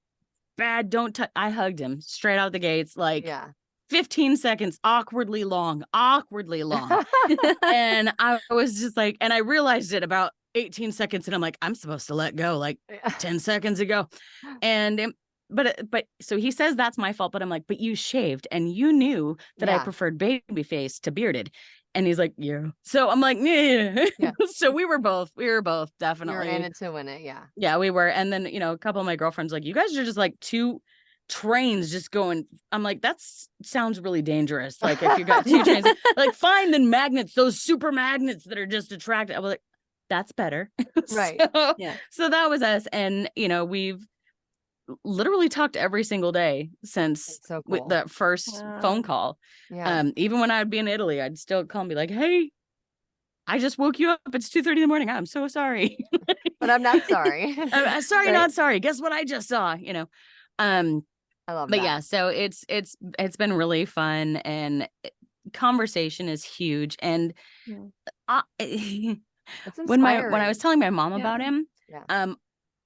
I hugged him straight out the gates, like 15 seconds, awkwardly long. And I was just like, and I realized it about 18 seconds, and I'm like, I'm supposed to let go like 10 seconds ago. And but so he says that's my fault, but I'm like, but you shaved and you knew that I preferred baby face to bearded. And he's like, yeah. So I'm like, yeah. So we were both definitely. You're in it to win it. Yeah. Yeah, we were. And then, a couple of my girlfriends like, you guys are just like two trains just going. I'm like, that sounds really dangerous. Like if you got two trains, like fine, then magnets, those super magnets that are just attracted. I was like, that's better. Right. So that was us. And, we've literally talked every single day since with that first phone call. Yeah. Even when I'd be in Italy, I'd still call and be like, hey, I just woke you up. It's 2:30 in the morning. I'm so sorry. But I'm not sorry. I'm sorry, not sorry. Guess what I just saw, I love but that. yeah, so it's been really fun, and conversation is huge. And when I was telling my mom about him,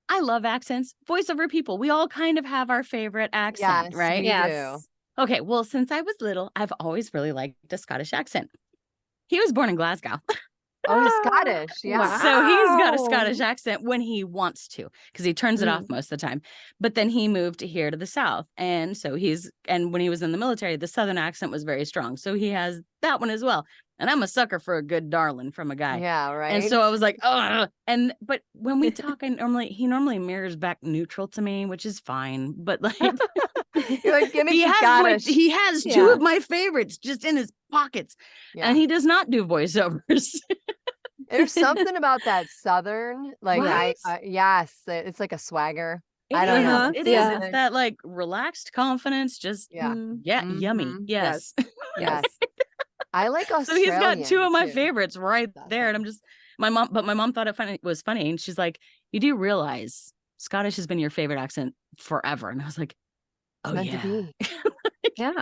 I love accents, voiceover people. We all kind of have our favorite accent, right? Yes. Okay, well, since I was little, I've always really liked a Scottish accent. He was born in Glasgow. Oh, he's Scottish. Yeah. Wow. So he's got a Scottish accent when he wants to, because he turns it off most of the time. But then he moved here to the South. And so and when he was in the military, the Southern accent was very strong. So he has that one as well. And I'm a sucker for a good darling from a guy. Yeah, right. And so I was like, oh, but when we talk, he normally mirrors back neutral to me, which is fine. But like, you're like, give me Scottish. He has two of my favorites just in his pockets, and he does not do voiceovers. There's something about that Southern, like right? yes, it's like a swagger. I don't know. It is. It's that like relaxed confidence. Just yummy. Yes. Yes. I like Australian. So he's got two of my favorites right there, and I'm just my mom thought it was funny, and she's like, "You do realize Scottish has been your favorite accent forever?" And I was like, "Oh meant yeah, to be. Yeah,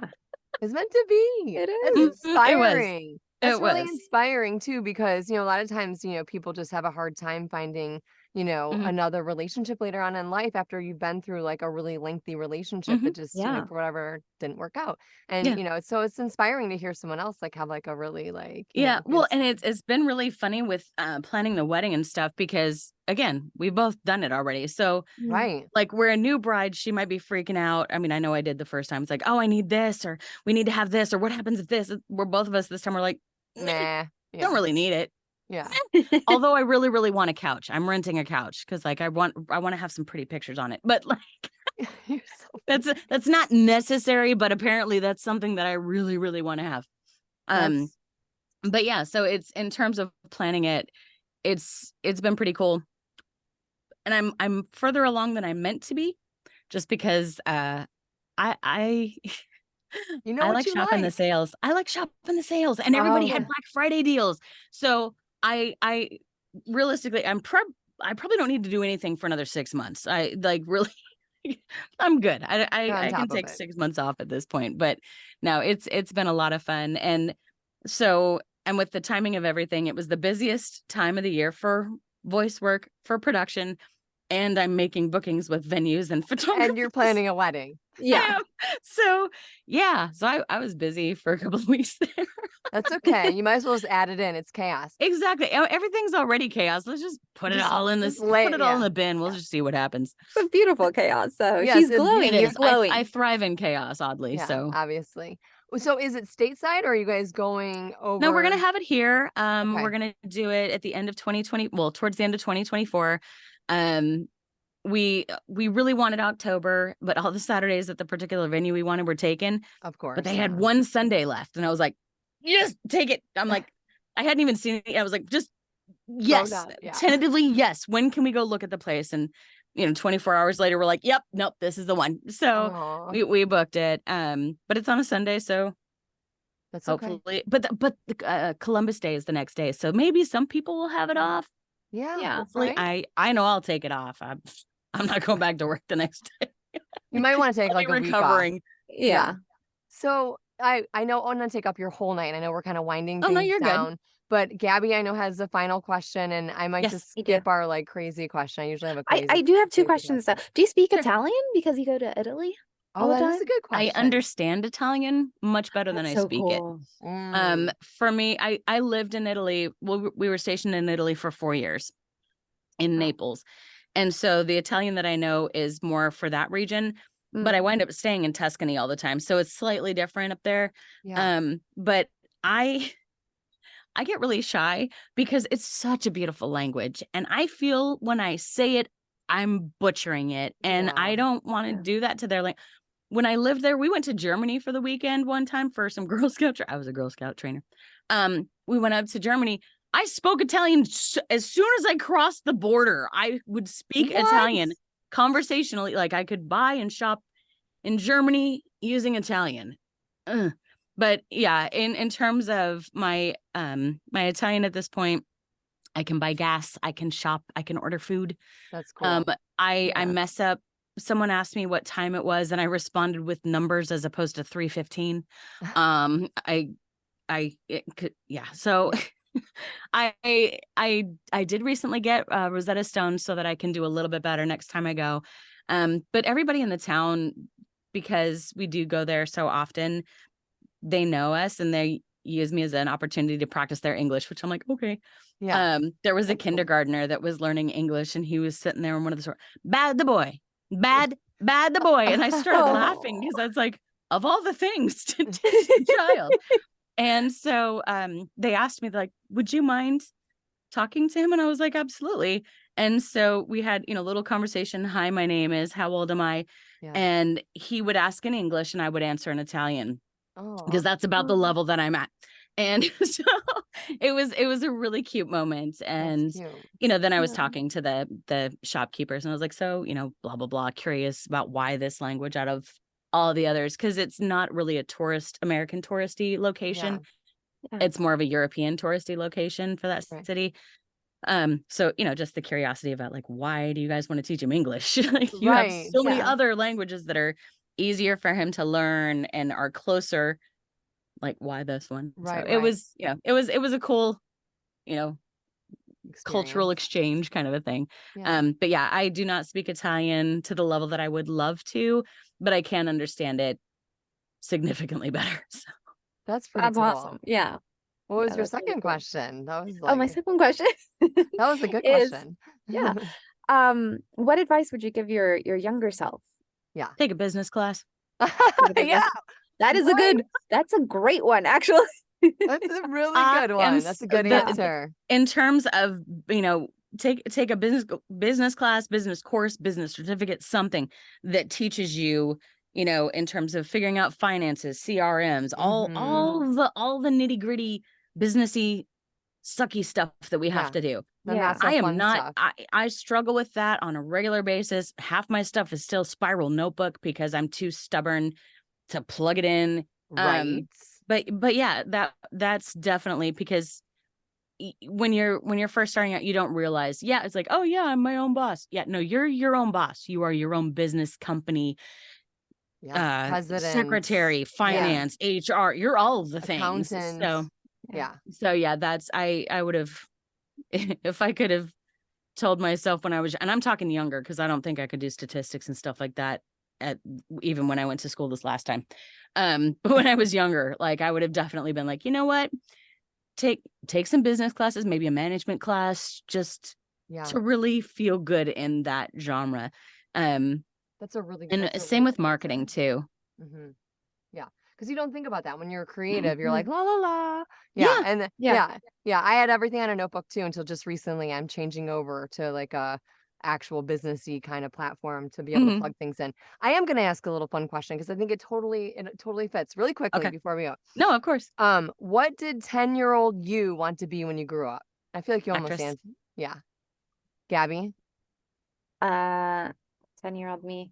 it's meant to be. It is. It's inspiring. It's really was inspiring too, because a lot of times people just have a hard time finding another relationship later on in life after you've been through like a really lengthy relationship that just for whatever didn't work out. And so it's inspiring to hear someone else like have like a really like well, and it's been really funny with planning the wedding and stuff, because again, we've both done it already. So right, like we're a new bride, she might be freaking out. I mean, I know I did the first time. It's like, oh, I need this, or we need to have this, or what happens if this? We're both of us this time, we're like, nah, don't really need it. Yeah. Although I really, really want a couch. I'm renting a couch because like I want to have some pretty pictures on it. But like You're so that's not necessary, but apparently that's something that I really, really want to have. That's But yeah, so it's in terms of planning it, it's been pretty cool. And I'm further along than I meant to be, just because I you know I what like you shopping the like. sales. I like shopping the sales, and everybody had yeah. Black Friday deals. So I realistically, I probably don't need to do anything for another 6 months. I like really, I'm good. You're on I can top of take it. 6 months off at this point. But no, it's been a lot of fun, and so and with the timing of everything, it was the busiest time of the year for voice work for production, and I'm making bookings with venues and photographers. And you're planning a wedding. Yeah. So yeah, so I was busy for a couple of weeks there. That's okay. You might as well just add it in. It's chaos. Exactly. Everything's already chaos. Let's just put it all in this, lay put it all in yeah. the bin. We'll just see what happens. It's a beautiful chaos. So Yes, she's it glowing. It You're is. glowing. I thrive in chaos, oddly. Yeah, So obviously. So is it stateside or are you guys going over? no, we're gonna have it here. Okay. We're gonna do it at the end of 2020. Well, towards the end of 2024. We really wanted October, but all the Saturdays at the particular venue we wanted were taken. Of course. But they yeah. had one Sunday left, and I was like, "Yes, take it." I'm like, I hadn't even seen it. I was like, "Just yes, down, yeah. tentatively, yes. When can we go look at the place?" And 24 hours later, we're like, "Yep, nope, this is the one." So Aw, we booked it. But it's on a Sunday, so that's okay. hopefully. But Columbus Day is the next day, so maybe some people will have it off. Yeah. Yeah. Hopefully, right? I know I'll take it off. I'm not going back to work the next day. You might want to take I'll like be a week off. recovering. Yeah. So I know I'm gonna take up your whole night. I know we're kind of winding Oh, no, things you're good. down. But Gabby, I know, has the final question, and I might Yes, just you do. skip our like crazy question. I usually have a crazy. I do have two crazy questions though. question. Do you speak Sure. Italian because you go to Italy? Oh, all the that is a time? good I question. understand Italian much better than That's I so speak cool. it. For me, I lived in Italy. Well, we were stationed in Italy for 4 years in Naples. And so the Italian that I know is more for that region, but I wind up staying in Tuscany all the time. So it's slightly different up there. Yeah. But I get really shy because it's such a beautiful language. And I feel when I say it, I'm butchering it. And I Yeah. don't want to do that to their language. When I lived there, we went to Germany for the weekend one time for some Girl Scout. I was a Girl Scout trainer. We went up to Germany. I spoke Italian as soon as I crossed the border. I would speak Italian conversationally. Like I could buy and shop in Germany using Italian. But yeah, in terms of my my Italian at this point, I can buy gas, I can shop, I can order food. That's cool. I mess up. Someone asked me what time it was, and I responded with numbers as opposed to 3:15. Yeah. So I did recently get Rosetta Stone so that I can do a little bit better next time I go. But everybody in the town, because we do go there so often, they know us and they use me as an opportunity to practice their English, which I'm like, okay. Yeah. There was a That's cool. kindergartner that was learning English, and he was sitting there in one of the stores, bad the boy, bad the boy. And I started laughing because I was like, of all the things to teach the child. And so they asked me, like, would you mind talking to him? And I was like, absolutely. And so we had, little conversation. Hi, my name is, how old am I? Yeah. And he would ask in English and I would answer in Italian because that's about the level that I'm at. And so it was a really cute moment. And, then I was talking to the shopkeepers and I was like, so, blah, blah, blah, curious about why this language out of all the others, because it's not really a American touristy location. Yeah. It's more of a European touristy location for that city. So, just the curiosity about like, why do you guys want to teach him English? Like you have so many other languages that are easier for him to learn and are closer. Like, why this one? Right. So it was, it was a cool, cultural exchange kind of a thing. Yeah. But yeah, I do not speak Italian to the level that I would love to, but I can understand it significantly better. So that's pretty cool. Awesome. Yeah. What was your second question? That was my second question. That was a good question. Yeah. What advice would you give your younger self? Yeah. Take a business class. Yeah. That's a great one, actually. That's a really good one. That's a good answer. In terms of, take a business class, business course, business certificate, something that teaches you, in terms of figuring out finances, CRMs, all the nitty gritty businessy sucky stuff that we have to do. Then that's so I am fun not, stuff. I struggle with that on a regular basis. Half my stuff is still Spiral Notebook because I'm too stubborn to plug it in. Right. But yeah, that's definitely because when you're first starting out, you don't realize, it's like, oh yeah, I'm my own boss. Yeah, no, you're your own boss. You are your own business company, president, secretary, finance, HR, you're all of the things. Accountant. So yeah, that's, I would have, if I could have told myself when I was, and I'm talking younger, because I don't think I could do statistics and stuff like that even when I went to school this last time. But when I was younger, like, I would have definitely been like, you know what? Take some business classes, maybe a management class, just to really feel good in that genre. That's a really and same with marketing too. Yeah, because you don't think about that when you're creative. You're like la la la. And I had everything on a notebook too until just recently. I'm changing over to like a actual businessy kind of platform to be able to plug things in. I am going to ask a little fun question because I think it totally fits really quickly before we go. No, of course. What did 10-year-old you want to be when you grew up? I feel like you almost answered. Yeah. Gaby? 10-year-old me.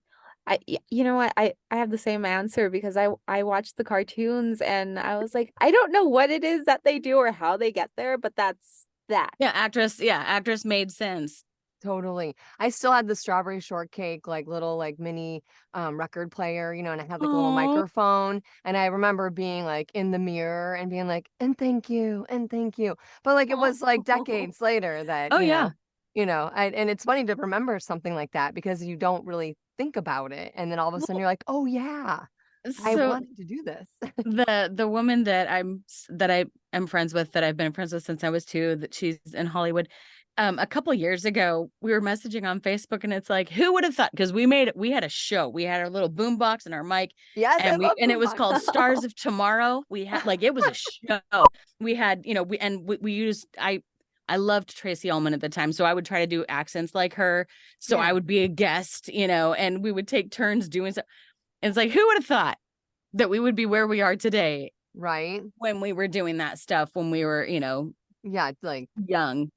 You know what? I have the same answer because I watched the cartoons and I was like, I don't know what it is that they do or how they get there, but that's that. Actress made sense. Totally. I still had the strawberry shortcake, like little like mini record player, and I had like a little microphone. And I remember being like in the mirror and being like, and thank you, and thank you. But like it was like decades later that, and it's funny to remember something like that because you don't really think about it. And then all of a sudden you're like, oh yeah, I wanted to do this. The woman that I am friends with, that I've been friends with since I was 2, that she's in Hollywood. A couple years ago, we were messaging on Facebook, and it's like, who would have thought? Because we had a show. We had our little boom box and our mic. Yes, and it was called Stars of Tomorrow. We had it was a show. We had, we used, I loved Tracy Ullman at the time, so I would try to do accents like her. So I would be a guest, and we would take turns doing so. And it's like, who would have thought that we would be where we are today? Right. When we were doing that stuff, when we were, like young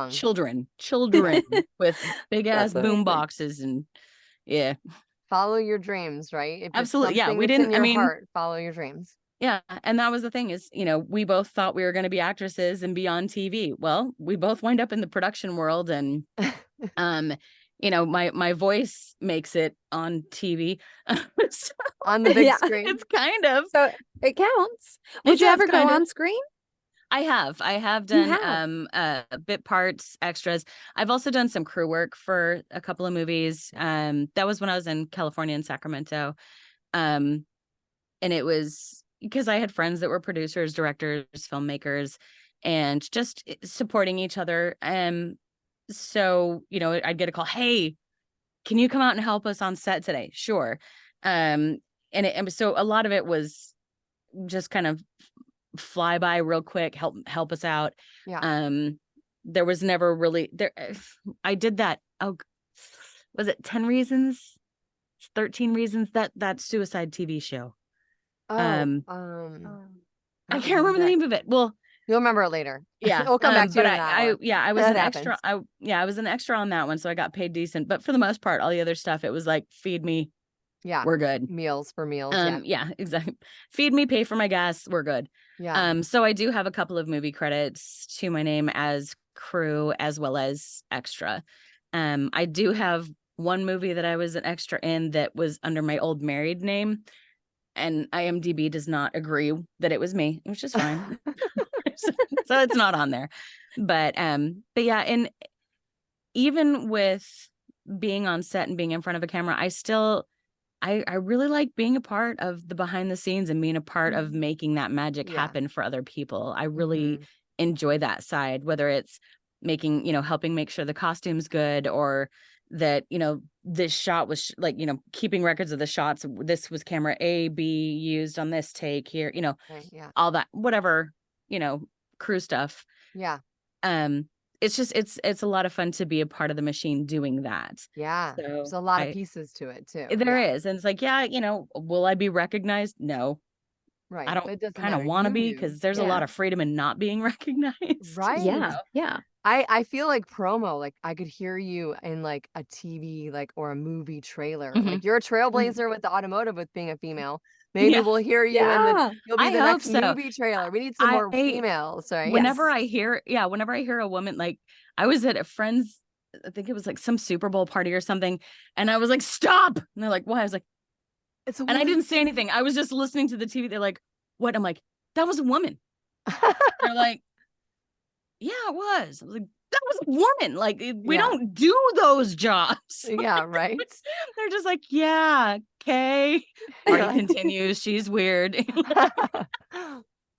children with big ass boom boxes and follow your dreams, right? If absolutely. We didn't. In your heart, follow your dreams. Yeah, and that was the thing is, we both thought we were going to be actresses and be on TV. Well, we both wind up in the production world, and my voice makes it on TV. So, on the big screen. It's kind of, so it counts. Would you ever go on screen? I have done bit parts, extras. I've also done some crew work for a couple of movies. That was when I was in California, in Sacramento. And it was because I had friends that were producers, directors, filmmakers, and just supporting each other. So, I'd get a call, hey, can you come out and help us on set today? Sure. And so a lot of it was just kind of fly by real quick, help us out. There was never really there. I did that. Oh, was it 10 Reasons? 13 Reasons, that suicide TV show. I can't remember the name of it. Well, you'll remember it later. Yeah. We'll come back to but it. I was an extra. I was an extra on that one, so I got paid decent. But for the most part, all the other stuff, it was like, feed me. Yeah. We're good. Meals. Yeah, exactly. Feed me, pay for my gas. We're good. Yeah. So I do have a couple of movie credits to my name as crew as well as extra. I do have one movie that I was an extra in that was under my old married name, and IMDb does not agree that it was me, which is fine. So it's not on there. But yeah, and even with being on set and being in front of a camera, I really like being a part of the behind the scenes and being a part of making that magic happen for other people. I really enjoy that side, whether it's making, helping make sure the costume's good, or that, this shot was like, keeping records of the shots. This was camera A, B used on this take here, all that, whatever crew stuff. Yeah. It's just, it's a lot of fun to be a part of the machine doing that. Yeah. So There's a lot of pieces to it too. There Yeah. is. And it's like, yeah, will I be recognized? No. Right. I But don't it doesn't kind of matter. want to You be, do. because there's a lot of freedom in not being recognized. Right. Yeah. I feel like promo, like I could hear you in like a TV, like, or a movie trailer. Like you're a trailblazer with the automotive with being a female. Maybe we'll hear you in you'll be I the hope next so. movie trailer. We need some more females, right? Whenever I hear a woman, like I was at a friend's, I think it was like some Super Bowl party or something, and I was like, stop. And they're like, why? I was like, It's a and I didn't say anything. I was just listening to the TV. They're like, what? I'm like, that was a woman. They're like, yeah, it was. I was like, that was a woman. Like, we don't do those jobs. Yeah, right. They're just like, yeah, okay. Party continues. She's weird.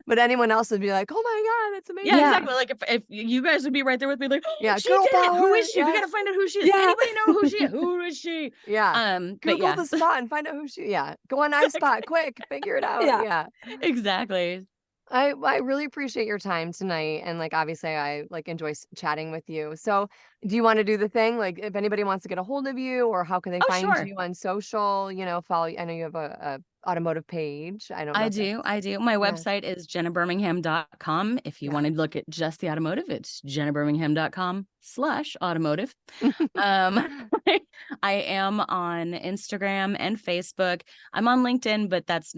But anyone else would be like, oh my God, that's amazing. Yeah, exactly. Like if you guys would be right there with me, like, oh, yeah, she girl did it. power. Who is she? Yes. We gotta find out who she is. Anybody know who she is? Who is she? Yeah. Google but the spot and find out who she. Yeah. Go on iSpot, quick, figure it out. Yeah. Exactly. I really appreciate your time tonight, and like obviously I like enjoy chatting with you. So do you want to do the thing, like if anybody wants to get a hold of you, or how can they find Sure. you on social, follow you? I know you have a automotive page. I don't know. I do. My website is jennabirmingham.com. If you want to look at just the automotive, it's jennabirmingham.com/automotive. I am on Instagram and Facebook. I'm on LinkedIn, but that's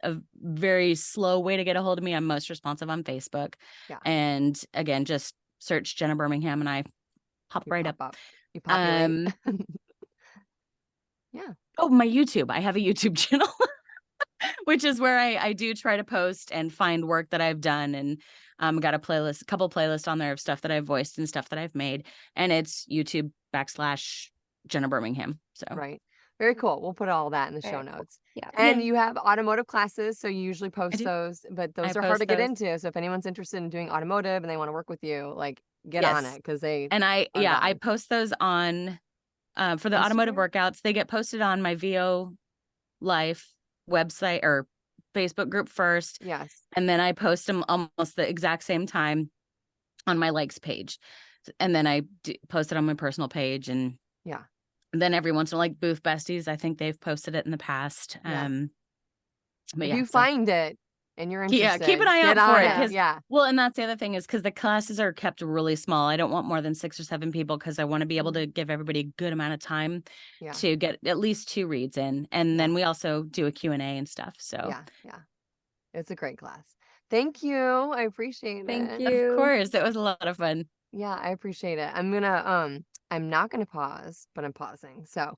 a very slow way to get a hold of me. I'm most responsive on Facebook. Yeah. And again, just search Jenna Birmingham and I pop right up. You populate. Yeah. Oh, my YouTube. I have a YouTube channel. Which is where I do try to post and find work that I've done, and got a couple playlists on there of stuff that I've voiced and stuff that I've made, and it's YouTube.com/Jenna Birmingham. So right, very cool. We'll put all that in the show notes. Yeah, and you have automotive classes, so you usually post those, but those are hard to get into. So if anyone's interested in doing automotive and they want to work with you, like get on it, because I post those on for the Instagram? Automotive workouts. They get posted on my VO Life website or Facebook group first. Yes. And then I post them almost the exact same time on my likes page. And then I post it on my personal page. And then every once in a while, like Booth Besties, I think they've posted it in the past. But if you find it and you're interested, keep an eye out for it. Well, and that's the other thing is because the classes are kept really small. I don't want more than 6 or 7 people because I want to be able to give everybody a good amount of time to get at least 2 reads in. And then we also do a Q&A and stuff. So it's a great class. Thank you. I appreciate it. Thank you. Of course. It was a lot of fun. Yeah, I appreciate it. I'm not gonna pause, but I'm pausing. So